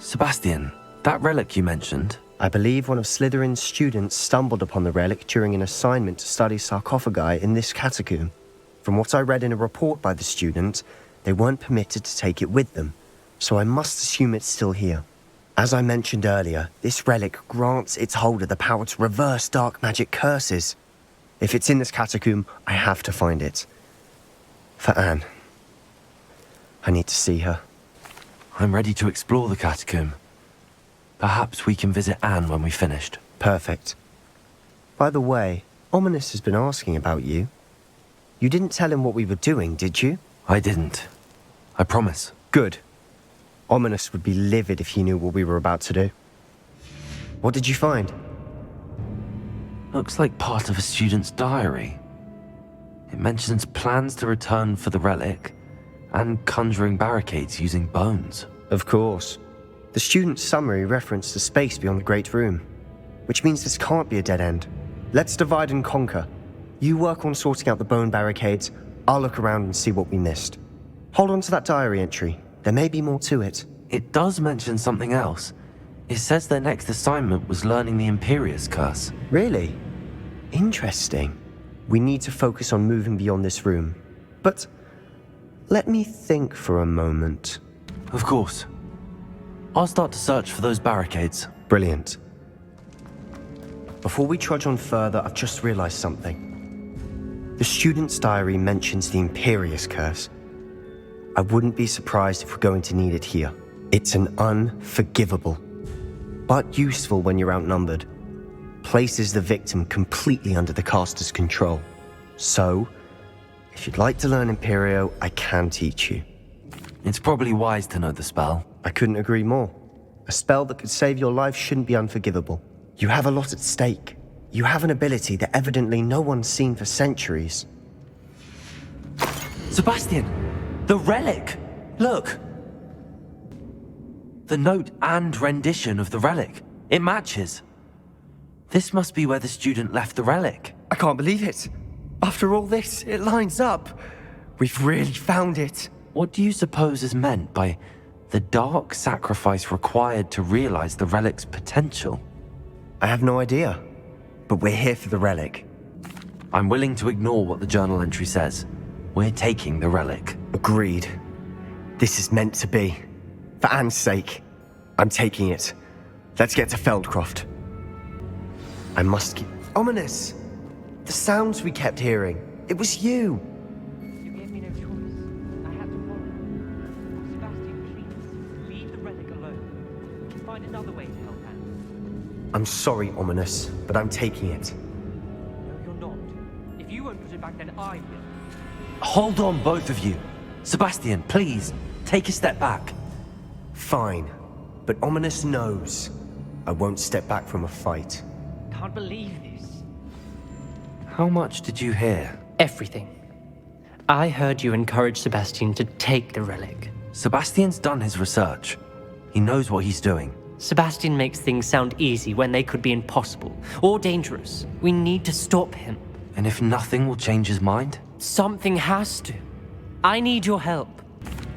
Sebastian, that relic you mentioned, I believe one of Slytherin's students stumbled upon the relic during an assignment to study sarcophagi in this catacomb. From what I read in a report by the student, they weren't permitted to take it with them, so I must assume it's still here. As I mentioned earlier, this relic grants its holder the power to reverse dark magic curses. If it's in this catacomb, I have to find it. For Anne. I need to see her. I'm ready to explore the catacomb. Perhaps we can visit Anne when we've finished. Perfect. By the way, Ominous has been asking about you. You didn't tell him what we were doing, did you? I didn't. I promise. Good. Ominous would be livid if he knew what we were about to do. What did you find? Looks like part of a student's diary. It mentions plans to return for the relic and conjuring barricades using bones. Of course. The student's summary referenced a space beyond the Great Room, which means this can't be a dead end. Let's divide and conquer. You work on sorting out the bone barricades, I'll look around and see what we missed. Hold on to that diary entry. There may be more to it. It does mention something else. It says their next assignment was learning the Imperius Curse. Really? Interesting. We need to focus on moving beyond this room. But let me think for a moment. Of course. I'll start to search for those barricades. Brilliant. Before we trudge on further, I've just realized something. The student's diary mentions the Imperius Curse. I wouldn't be surprised if we're going to need it here. It's an unforgivable, but useful when you're outnumbered. Places the victim completely under the caster's control. So, if you'd like to learn Imperio, I can teach you. It's probably wise to know the spell. I couldn't agree more. A spell that could save your life shouldn't be unforgivable. You have a lot at stake. You have an ability that evidently no one's seen for centuries. Sebastian! The relic! Look! The note and rendition of the relic. It matches. This must be where the student left the relic. I can't believe it. After all this, it lines up. We've really found it. What do you suppose is meant by the dark sacrifice required to realize the relic's potential? I have no idea, but we're here for the relic. I'm willing to ignore what the journal entry says. We're taking the relic. Agreed. This is meant to be. For Anne's sake, I'm taking it. Let's get to Feldcroft. I must keep... Ominous! The sounds we kept hearing. It was you. You gave me no choice. I had to follow. Sebastian, please, leave the relic alone. We can find another way to help Anne. I'm sorry, Ominous, but I'm taking it. No, you're not. If you won't put it back, then I will. Hold on, both of you. Sebastian, please, take a step back. Fine, but Ominous knows I won't step back from a fight. Can't believe this. How much did you hear? Everything. I heard you encourage Sebastian to take the relic. Sebastian's done his research. He knows what he's doing. Sebastian makes things sound easy when they could be impossible or dangerous. We need to stop him. And if nothing will change his mind? Something has to. I need your help.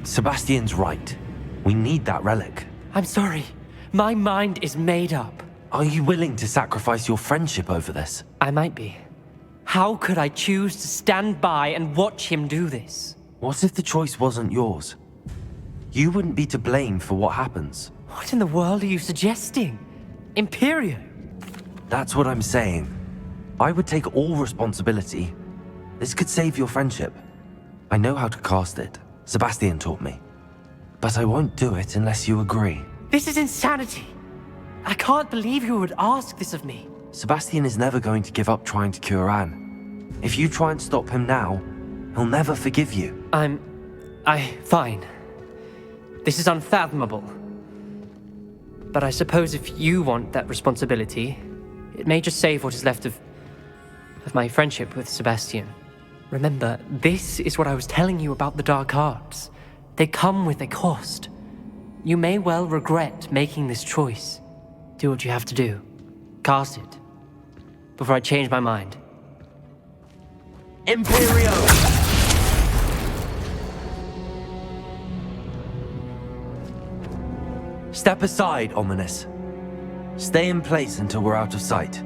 Sebastian's right. We need that relic. I'm sorry. My mind is made up. Are you willing to sacrifice your friendship over this? I might be. How could I choose to stand by and watch him do this? What if the choice wasn't yours? You wouldn't be to blame for what happens. What in the world are you suggesting? Imperio? That's what I'm saying. I would take all responsibility. This could save your friendship. I know how to cast it. Sebastian taught me. But I won't do it unless you agree. This is insanity. I can't believe you would ask this of me. Sebastian is never going to give up trying to cure Anne. If you try and stop him now, he'll never forgive you. Fine. This is unfathomable. But I suppose if you want that responsibility, it may just save what is left of my friendship with Sebastian. Remember, this is what I was telling you about the dark arts. They come with a cost. You may well regret making this choice. Do what you have to do. Cast it. Before I change my mind. Imperio! Step aside, Ominous. Stay in place until we're out of sight.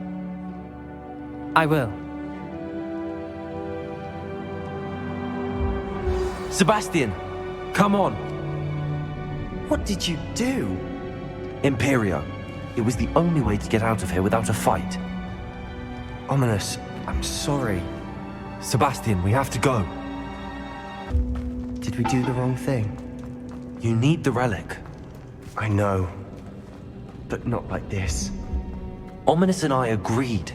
I will. Sebastian, come on. What did you do? Imperio. It was the only way to get out of here without a fight. Ominous, I'm sorry. Sebastian, we have to go. Did we do the wrong thing? You need the relic. I know. But not like this. Ominous and I agreed.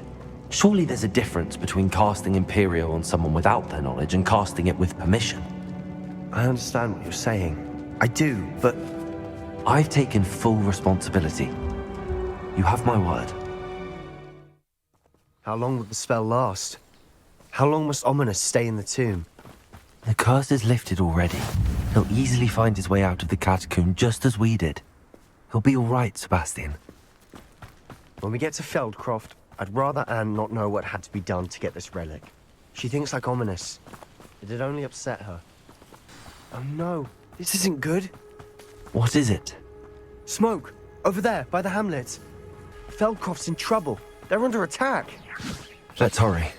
Surely there's a difference between casting Imperio on someone without their knowledge and casting it with permission. I understand what you're saying. I do, but... I've taken full responsibility. You have my word. How long will the spell last? How long must Ominous stay in the tomb? The curse is lifted already. He'll easily find his way out of the catacomb just as we did. He'll be all right, Sebastian. When we get to Feldcroft, I'd rather Anne not know what had to be done to get this relic. She thinks like Ominous. It'd only upset her. Oh no, this isn't good. What is it? Smoke! Over there, by the hamlet. Feldcroft's in trouble. They're under attack. Let's hurry.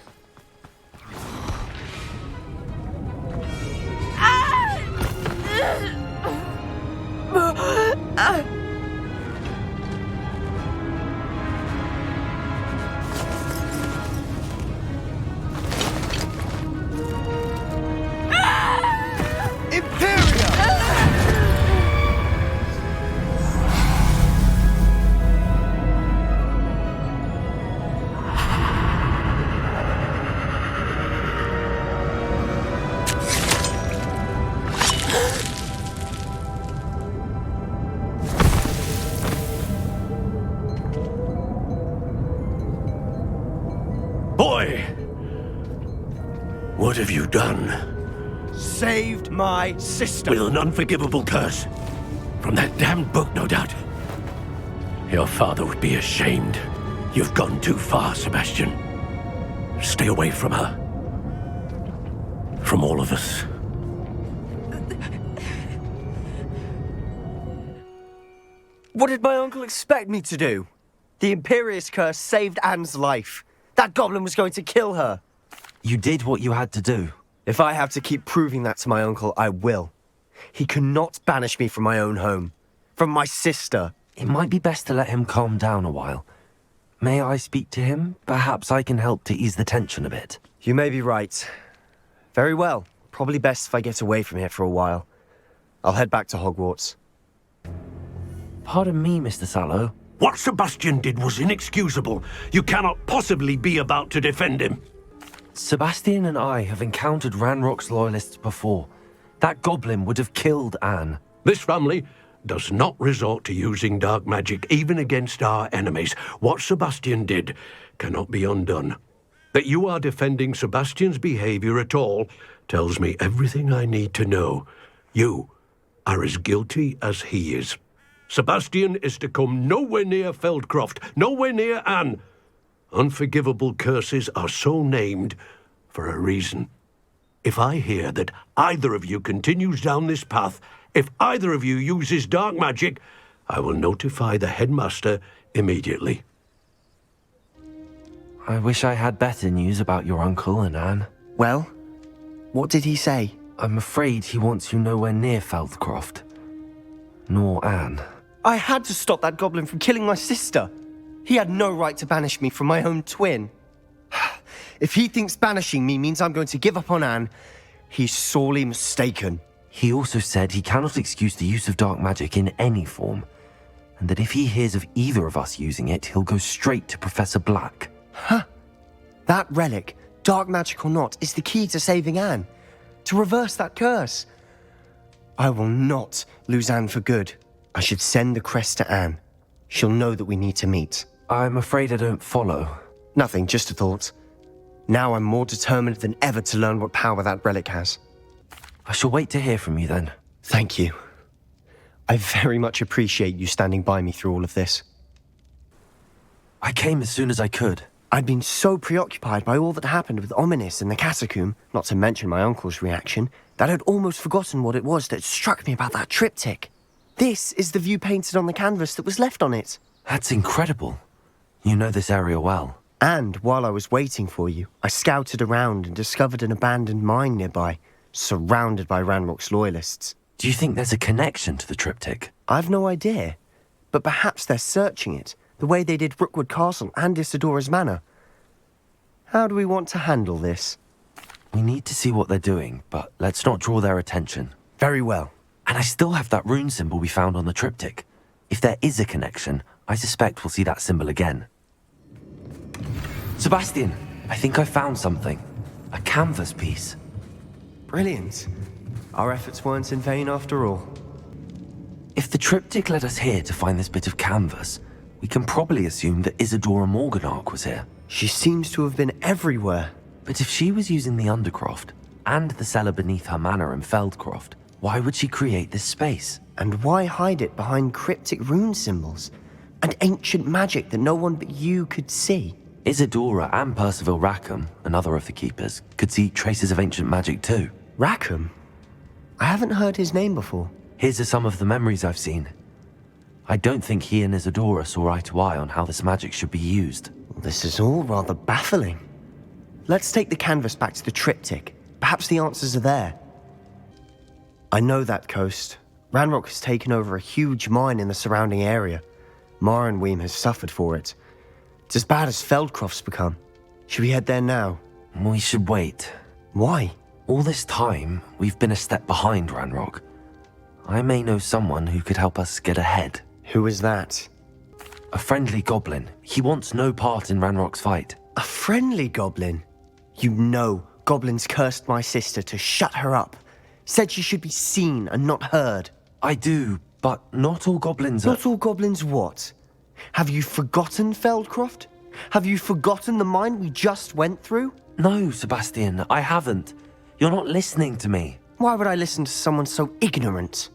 Boy! What have you done? Saved my sister. With an unforgivable curse. From that damned book, no doubt. Your father would be ashamed. You've gone too far, Sebastian. Stay away from her. From all of us. What did my uncle expect me to do? The Imperious curse saved Anne's life. That goblin was going to kill her. You did what you had to do. If I have to keep proving that to my uncle, I will. He cannot banish me from my own home. From my sister. It might be best to let him calm down a while. May I speak to him? Perhaps I can help to ease the tension a bit. You may be right. Very well. Probably best if I get away from here for a while. I'll head back to Hogwarts. Pardon me, Mr. Sallow. What Sebastian did was inexcusable. You cannot possibly be about to defend him. Sebastian and I have encountered Ranrock's loyalists before. That goblin would have killed Anne. This family does not resort to using dark magic even against our enemies. What Sebastian did cannot be undone. That you are defending Sebastian's behavior at all tells me everything I need to know. You are as guilty as he is. Sebastian is to come nowhere near Feldcroft, nowhere near Anne. Unforgivable curses are so named for a reason. If I hear that either of you continues down this path, if either of you uses dark magic, I will notify the headmaster immediately. I wish I had better news about your uncle and Anne. Well, what did he say? I'm afraid he wants you nowhere near Feldcroft. Nor Anne. I had to stop that goblin from killing my sister. He had no right to banish me from my own twin. If he thinks banishing me means I'm going to give up on Anne, he's sorely mistaken. He also said he cannot excuse the use of dark magic in any form, and that if he hears of either of us using it, he'll go straight to Professor Black. Huh. That relic, dark magic or not, is the key to saving Anne. To reverse that curse. I will not lose Anne for good. I should send the crest to Anne. She'll know that we need to meet. I'm afraid I don't follow. Nothing, just a thought. Now I'm more determined than ever to learn what power that relic has. I shall wait to hear from you then. Thank you. I very much appreciate you standing by me through all of this. I came as soon as I could. I'd been so preoccupied by all that happened with Ominous in the catacomb, not to mention my uncle's reaction, that I'd almost forgotten what it was that struck me about that triptych. This is the view painted on the canvas that was left on it. That's incredible. You know this area well. And while I was waiting for you, I scouted around and discovered an abandoned mine nearby, surrounded by Ranrock's loyalists. Do you think there's a connection to the triptych? I've no idea, but perhaps they're searching it, the way they did Rookwood Castle and Isidora's Manor. How do we want to handle this? We need to see what they're doing, but let's not draw their attention. Very well. And I still have that rune symbol we found on the triptych. If there is a connection, I suspect we'll see that symbol again. Sebastian, I think I found something. A canvas piece. Brilliant. Our efforts weren't in vain after all. If the triptych led us here to find this bit of canvas, we can probably assume that Isadora Morganach was here. She seems to have been everywhere. But if she was using the Undercroft and the cellar beneath her manor in Feldcroft, why would she create this space? And why hide it behind cryptic rune symbols and ancient magic that no one but you could see? Isadora and Percival Rackham, another of the keepers, could see traces of ancient magic too. Rackham? I haven't heard his name before. Here's are some of the memories I've seen. I don't think he and Isadora saw eye to eye on how this magic should be used. This is all rather baffling. Let's take the canvas back to the triptych. Perhaps the answers are there. I know that coast. Ranrock has taken over a huge mine in the surrounding area. Marenweem has suffered for it. It's as bad as Feldcroft's become. Should we head there now? We should wait. Why? All this time, we've been a step behind Ranrock. I may know someone who could help us get ahead. Who is that? A friendly goblin. He wants no part in Ranrock's fight. A friendly goblin? You know, goblins cursed my sister to shut her up. Said she should be seen and not heard. I do, but not all goblins are... Not all goblins what? Have you forgotten Feldcroft? Have you forgotten the mine we just went through? No, Sebastian, I haven't. You're not listening to me. Why would I listen to someone so ignorant?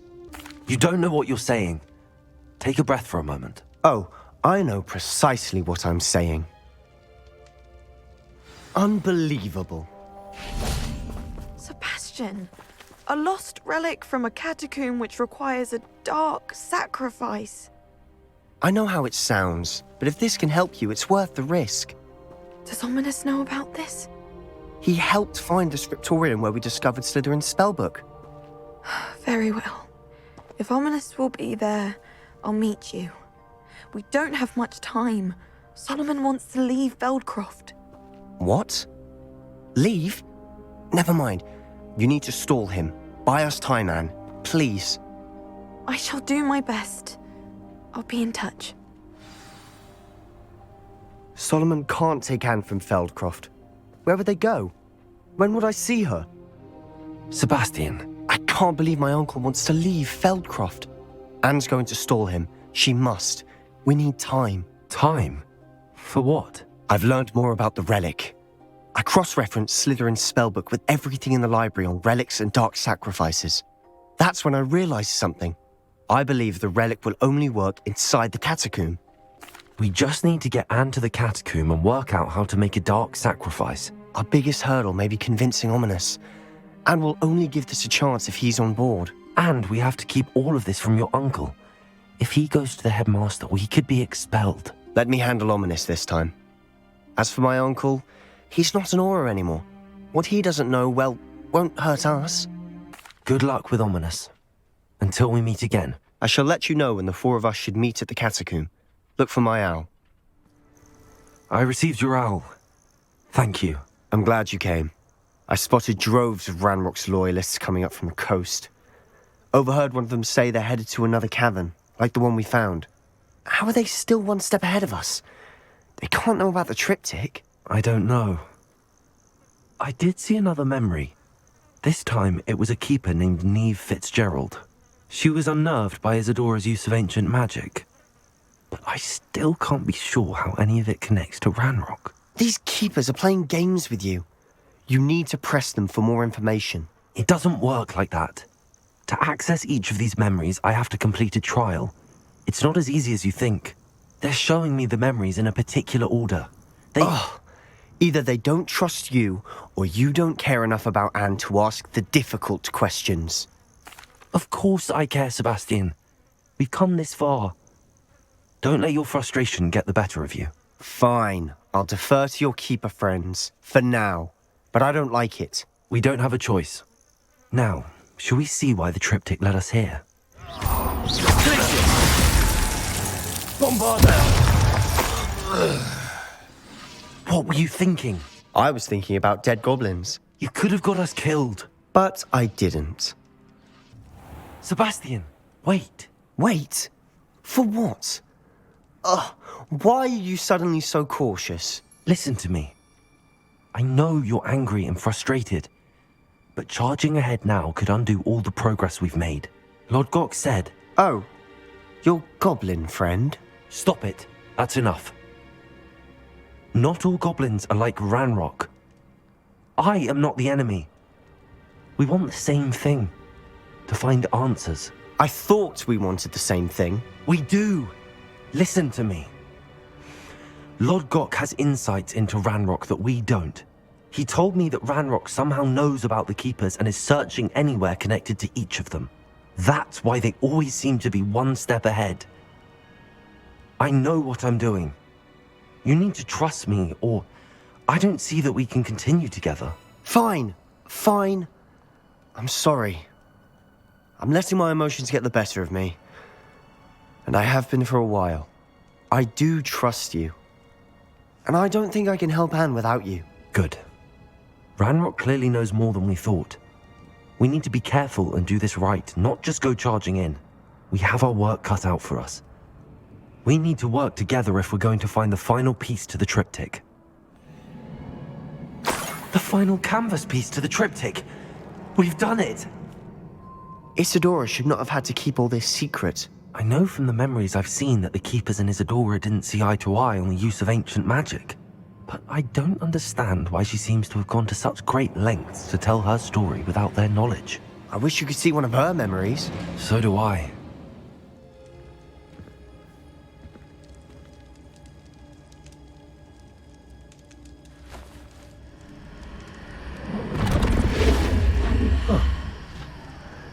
You don't know what you're saying. Take a breath for a moment. Oh, I know precisely what I'm saying. Unbelievable. Sebastian, a lost relic from a catacomb which requires a dark sacrifice. I know how it sounds, but if this can help you, it's worth the risk. Does Ominous know about this? He helped find the scriptorium where we discovered Slytherin's spellbook. Very well. If Ominous will be there, I'll meet you. We don't have much time. Solomon wants to leave Feldcroft. What? Leave? Never mind. You need to stall him. Buy us time, Anne. Please. I shall do my best. I'll be in touch. Solomon can't take Anne from Feldcroft. Where would they go? When would I see her? Sebastian. I can't believe my uncle wants to leave Feldcroft. Anne's going to stall him. She must. We need time. Time? For what? I've learned more about the relic. I cross-referenced Slytherin's spellbook with everything in the library on relics and dark sacrifices. That's when I realized something. I believe the relic will only work inside the catacomb. We just need to get Anne to the catacomb and work out how to make a dark sacrifice. Our biggest hurdle may be convincing Ominous. Anne will only give this a chance if he's on board. And we have to keep all of this from your uncle. If he goes to the headmaster, we could be expelled. Let me handle Ominous this time. As for my uncle, he's not an Auror anymore. What he doesn't know, well, won't hurt us. Good luck with Ominous. Until we meet again. I shall let you know when the four of us should meet at the catacomb. Look for my owl. I received your owl. Thank you. I'm glad you came. I spotted droves of Ranrock's loyalists coming up from the coast. Overheard one of them say they're headed to another cavern, like the one we found. How are they still one step ahead of us? They can't know about the triptych. I don't know. I did see another memory. This time, it was a keeper named Neve Fitzgerald. She was unnerved by Isadora's use of ancient magic. But I still can't be sure how any of it connects to Ranrock. These keepers are playing games with you. You need to press them for more information. It doesn't work like that. To access each of these memories, I have to complete a trial. It's not as easy as you think. They're showing me the memories in a particular order. Either they don't trust you, or you don't care enough about Anne to ask the difficult questions. Of course I care, Sebastian. We've come this far. Don't let your frustration get the better of you. Fine. I'll defer to your keeper friends. For now. But I don't like it. We don't have a choice. Now, shall we see why the triptych led us here? What were you thinking? I was thinking about dead goblins. You could have got us killed. But I didn't. Sebastian, wait. Wait? For what? Why are you suddenly so cautious? Listen to me. I know you're angry and frustrated, but charging ahead now could undo all the progress we've made. Lord Gok said... Oh, your goblin friend? Stop it. That's enough. Not all goblins are like Ranrock. I am not the enemy. We want the same thing. To find answers. I thought we wanted the same thing. We do. Listen to me. Lord Gok has insights into Ranrock that we don't. He told me that Ranrock somehow knows about the Keepers and is searching anywhere connected to each of them. That's why they always seem to be one step ahead. I know what I'm doing. You need to trust me, or I don't see that we can continue together. Fine. Fine. I'm sorry. I'm letting my emotions get the better of me. And I have been for a while. I do trust you. And I don't think I can help Anne without you. Good. Ranrock clearly knows more than we thought. We need to be careful and do this right, not just go charging in. We have our work cut out for us. We need to work together if we're going to find the final piece to the triptych. The final canvas piece to the triptych! We've done it! Isadora should not have had to keep all this secret. I know from the memories I've seen that the Keepers and Isadora didn't see eye to eye on the use of ancient magic. But I don't understand why she seems to have gone to such great lengths to tell her story without their knowledge. I wish you could see one of her memories. So do I.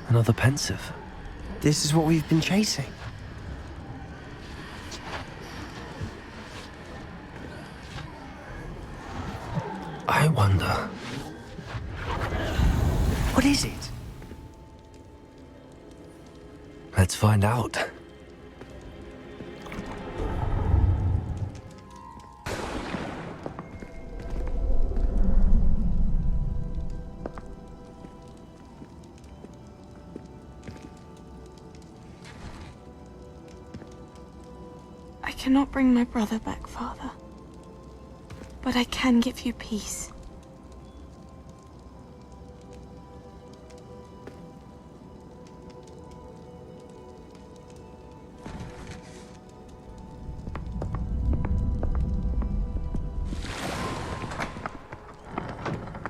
Another pensive. This is what we've been chasing. I wonder... What is it? Let's find out. I cannot bring my brother back, Father. But I can give you peace.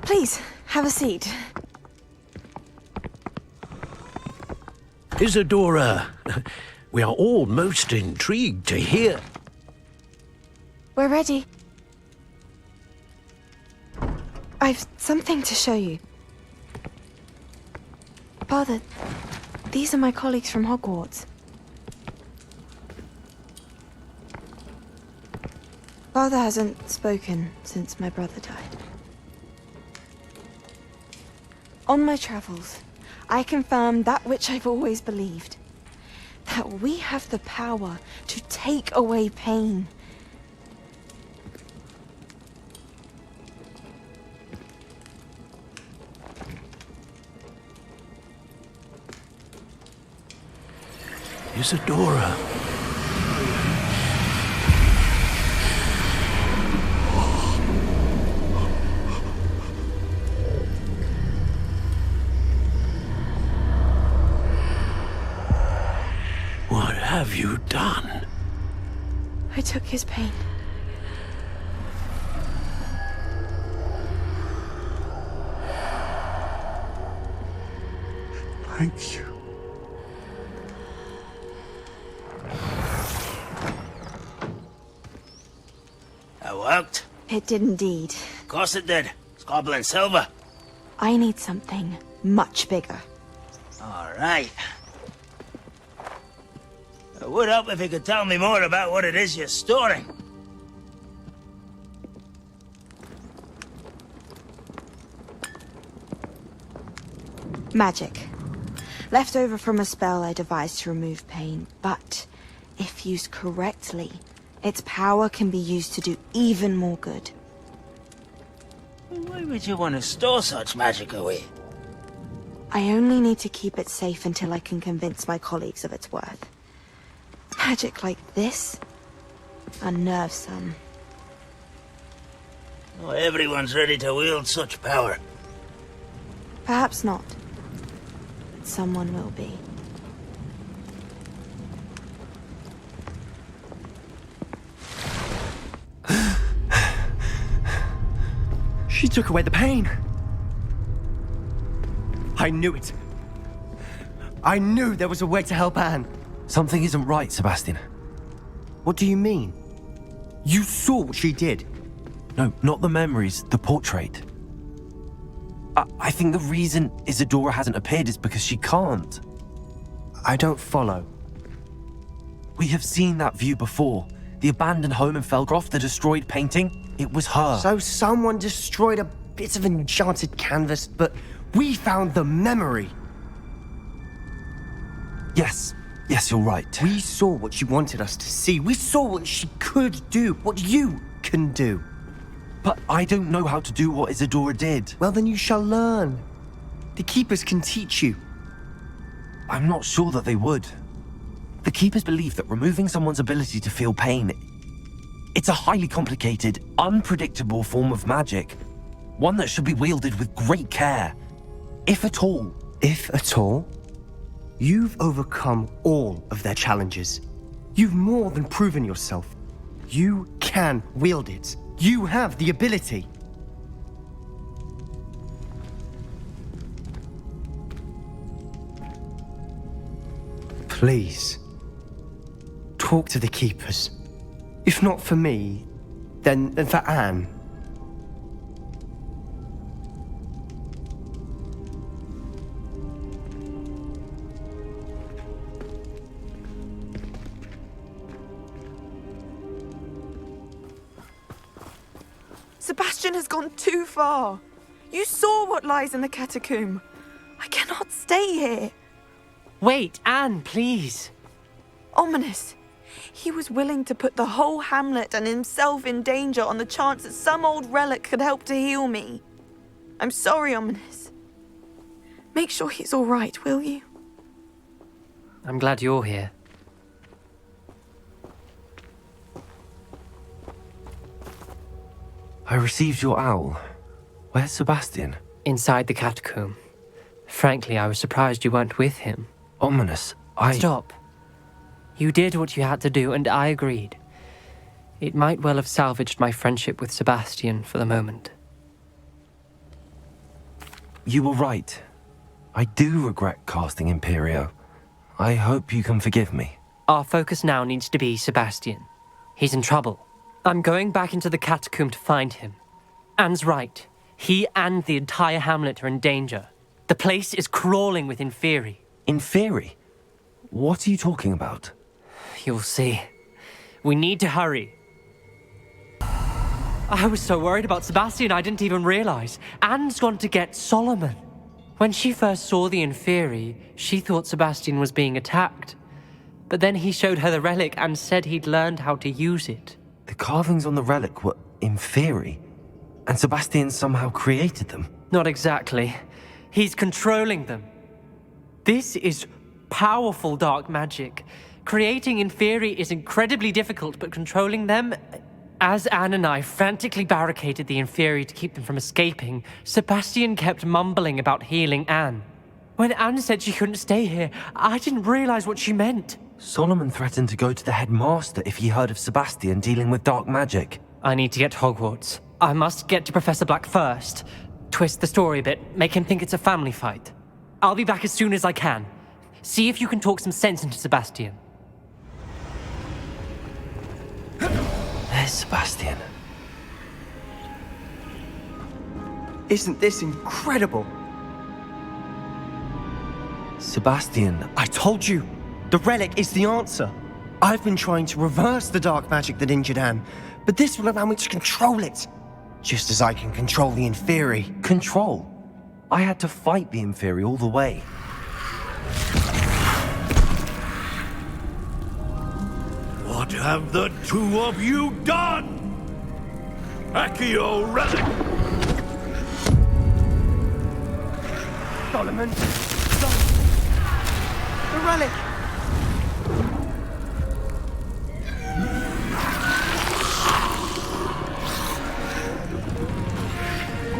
Please, have a seat. Isadora, we are all most intrigued to hear. We're ready. I've something to show you. Father, these are my colleagues from Hogwarts. Father hasn't spoken since my brother died. On my travels, I confirmed that which I've always believed. That we have the power to take away pain. Isadora. What have you done? I took his pain. Thank you. That worked? It did indeed. Of course it did. It's goblin silver. I need something much bigger. All right. It would help if you could tell me more about what it is you're storing. Magic. Left over from a spell I devised to remove pain, but if used correctly, its power can be used to do even more good. Why would you want to store such magic away? I only need to keep it safe until I can convince my colleagues of its worth. Magic like this unnerves some. Not everyone's ready to wield such power. Perhaps not. But someone will be. She took away the pain. I knew it. I knew there was a way to help Anne. Something isn't right, Sebastian. What do you mean? You saw what she did. No, not the memories, the portrait. I think the reason Isadora hasn't appeared is because she can't. I don't follow. We have seen that view before. The abandoned home in Felgroth, the destroyed painting, it was her. So someone destroyed a bit of enchanted canvas, but we found the memory. Yes, you're right. We saw what she wanted us to see. We saw what she could do, what you can do. But I don't know how to do what Isadora did. Well, then you shall learn. The Keepers can teach you. I'm not sure that they would. The Keepers believe that removing someone's ability to feel pain, it's a highly complicated, unpredictable form of magic. One that should be wielded with great care. If at all. If at all? You've overcome all of their challenges. You've more than proven yourself. You can wield it. You have the ability. Please, talk to the Keepers. If not for me, then for Anne. Sebastian has gone too far. You saw what lies in the catacomb. I cannot stay here. Wait, Anne, please. Ominous. He was willing to put the whole hamlet and himself in danger on the chance that some old relic could help to heal me. I'm sorry, Ominous. Make sure he's all right, will you? I'm glad you're here. I received your owl. Where's Sebastian? Inside the catacomb. Frankly, I was surprised you weren't with him. Ominous, Stop. You did what you had to do, and I agreed. It might well have salvaged my friendship with Sebastian for the moment. You were right. I do regret casting Imperio. I hope you can forgive me. Our focus now needs to be Sebastian. He's in trouble. I'm going back into the catacomb to find him. Anne's right. He and the entire hamlet are in danger. The place is crawling with Inferi. Inferi? What are you talking about? You'll see. We need to hurry. I was so worried about Sebastian I didn't even realize. Anne's gone to get Solomon. When she first saw the Inferi, she thought Sebastian was being attacked. But then he showed her the relic and said he'd learned how to use it. The carvings on the relic were Inferi, and Sebastian somehow created them. Not exactly. He's controlling them. This is powerful dark magic. Creating Inferi is incredibly difficult, but controlling them... As Anne and I frantically barricaded the Inferi to keep them from escaping, Sebastian kept mumbling about healing Anne. When Anne said she couldn't stay here, I didn't realize what she meant. Solomon threatened to go to the headmaster if he heard of Sebastian dealing with dark magic. I need to get to Hogwarts. I must get to Professor Black first. Twist the story a bit, make him think it's a family fight. I'll be back as soon as I can. See if you can talk some sense into Sebastian. There's Sebastian. Isn't this incredible? Sebastian, I told you! The relic is the answer. I've been trying to reverse the dark magic that injured Anne, but this will allow me to control it. Just as I can control the Inferi. Control? I had to fight the Inferi all the way. What have the two of you done? Accio Relic! Solomon! The relic!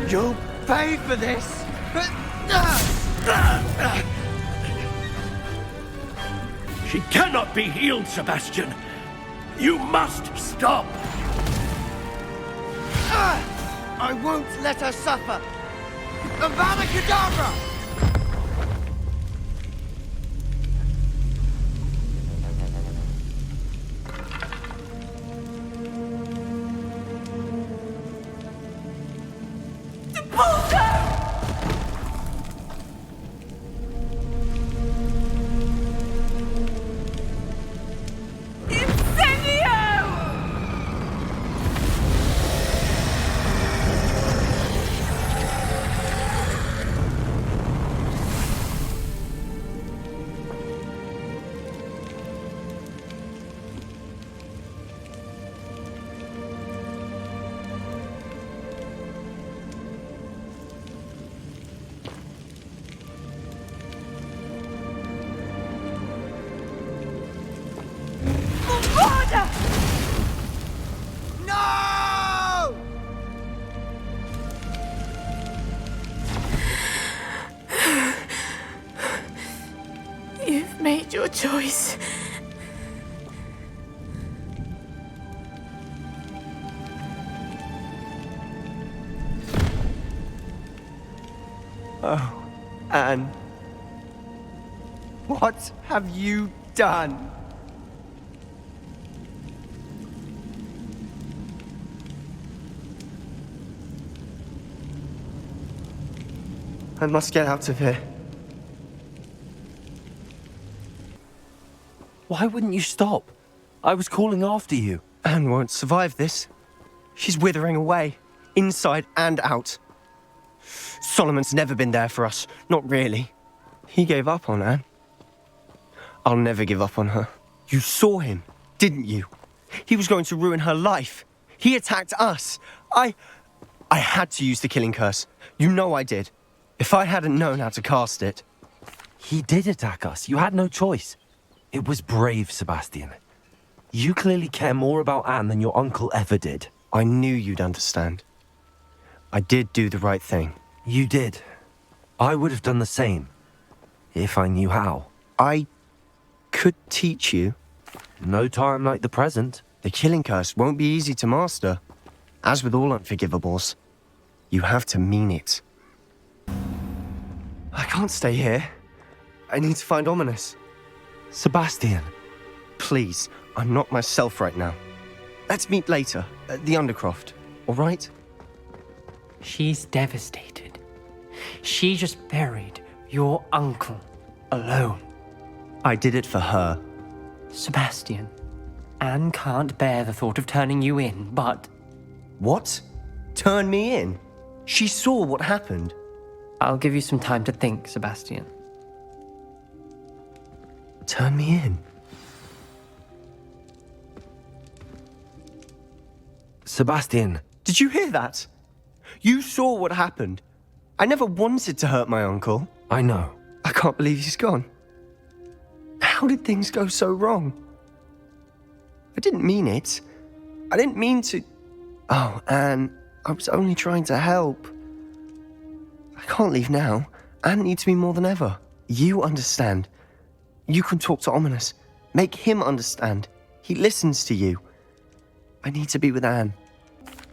You'll pay for this! She cannot be healed, Sebastian! You must stop! I won't let her suffer! Avada Kedavra! No! You've made your choice. Oh, Anne. What have you done? I must get out of here. Why wouldn't you stop? I was calling after you. Anne won't survive this. She's withering away, inside and out. Solomon's never been there for us, not really. He gave up on Anne. I'll never give up on her. You saw him, didn't you? He was going to ruin her life. He attacked us. I had to use the killing curse. You know I did. If I hadn't known how to cast it... He did attack us. You had no choice. It was brave, Sebastian. You clearly care more about Anne than your uncle ever did. I knew you'd understand. I did do the right thing. You did. I would have done the same. If I knew how. I could teach you. No time like the present. The killing curse won't be easy to master. As with all unforgivables, you have to mean it. I can't stay here. I need to find Ominous. Sebastian. Please, I'm not myself right now. Let's meet later, at the Undercroft, all right? She's devastated. She just buried your uncle alone. I did it for her. Sebastian, Anne can't bear the thought of turning you in, but... What? Turn me in? She saw what happened. I'll give you some time to think, Sebastian. Turn me in? Sebastian. Did you hear that? You saw what happened. I never wanted to hurt my uncle. I know. I can't believe he's gone. How did things go so wrong? I didn't mean it. I didn't mean to... Oh, Anne, I was only trying to help. I can't leave now. Anne needs me more than ever. You understand. You can talk to Ominous. Make him understand. He listens to you. I need to be with Anne.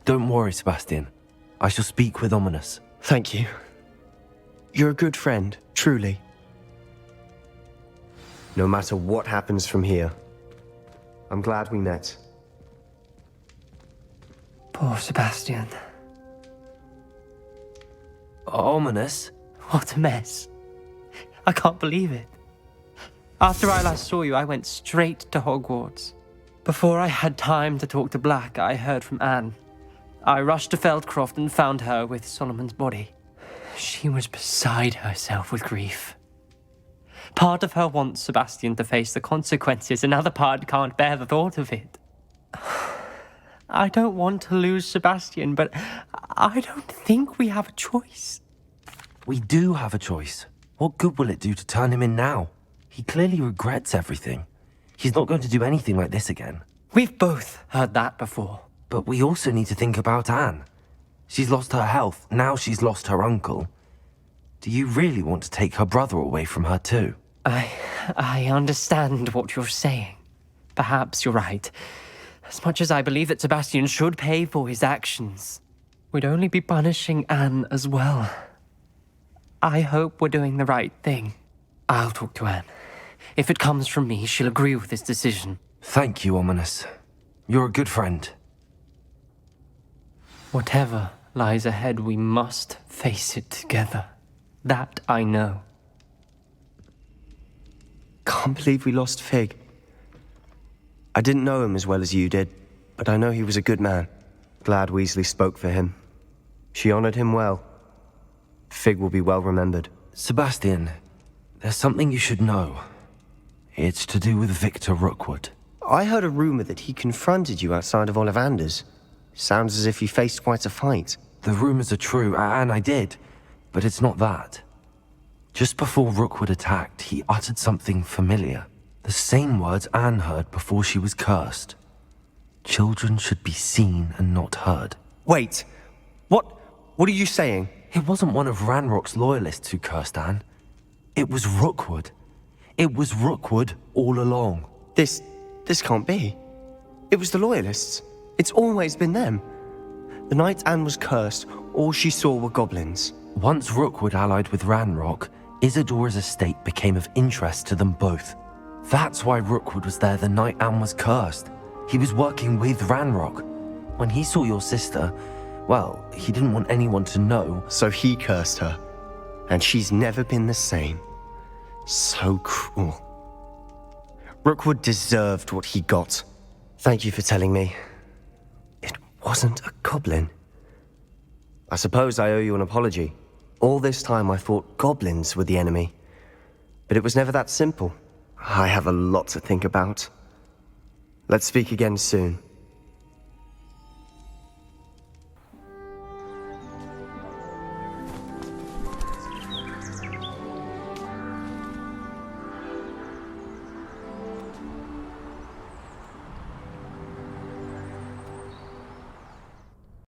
Don't worry, Sebastian. I shall speak with Ominous. Thank you. You're a good friend, truly. No matter what happens from here, I'm glad we met. Poor Sebastian. Ominous? What a mess. I can't believe it. After I last saw you, I went straight to Hogwarts. Before I had time to talk to Black, I heard from Anne. I rushed to Feldcroft and found her with Solomon's body. She was beside herself with grief. Part of her wants Sebastian to face the consequences, another part can't bear the thought of it. I don't want to lose Sebastian, but I don't think we have a choice. We do have a choice. What good will it do to turn him in now? He clearly regrets everything. He's not going to do anything like this again. We've both heard that before. But we also need to think about Anne. She's lost her health, now she's lost her uncle. Do you really want to take her brother away from her too? I understand what you're saying. Perhaps you're right. As much as I believe that Sebastian should pay for his actions, we'd only be punishing Anne as well. I hope we're doing the right thing. I'll talk to Anne. If it comes from me, she'll agree with this decision. Thank you, Ominous. You're a good friend. Whatever lies ahead, we must face it together. That I know. Can't believe we lost Fig. I didn't know him as well as you did, but I know he was a good man. Glad Weasley spoke for him. She honored him well. Fig will be well remembered. Sebastian, there's something you should know. It's to do with Victor Rookwood. I heard a rumor that he confronted you outside of Ollivander's. Sounds as if you faced quite a fight. The rumors are true, and I did, but it's not that. Just before Rookwood attacked, he uttered something familiar. The same words Anne heard before she was cursed. Children should be seen and not heard. Wait, what are you saying? It wasn't one of Ranrock's loyalists who cursed Anne. It was Rookwood. It was Rookwood all along. This can't be. It was the loyalists. It's always been them. The night Anne was cursed, all she saw were goblins. Once Rookwood allied with Ranrock, Isadora's estate became of interest to them both. That's why Rookwood was there the night Anne was cursed. He was working with Ranrock. When he saw your sister, well, he didn't want anyone to know. So he cursed her. And she's never been the same. So cruel. Rookwood deserved what he got. Thank you for telling me. It wasn't a goblin. I suppose I owe you an apology. All this time I thought goblins were the enemy. But it was never that simple. I have a lot to think about. Let's speak again soon.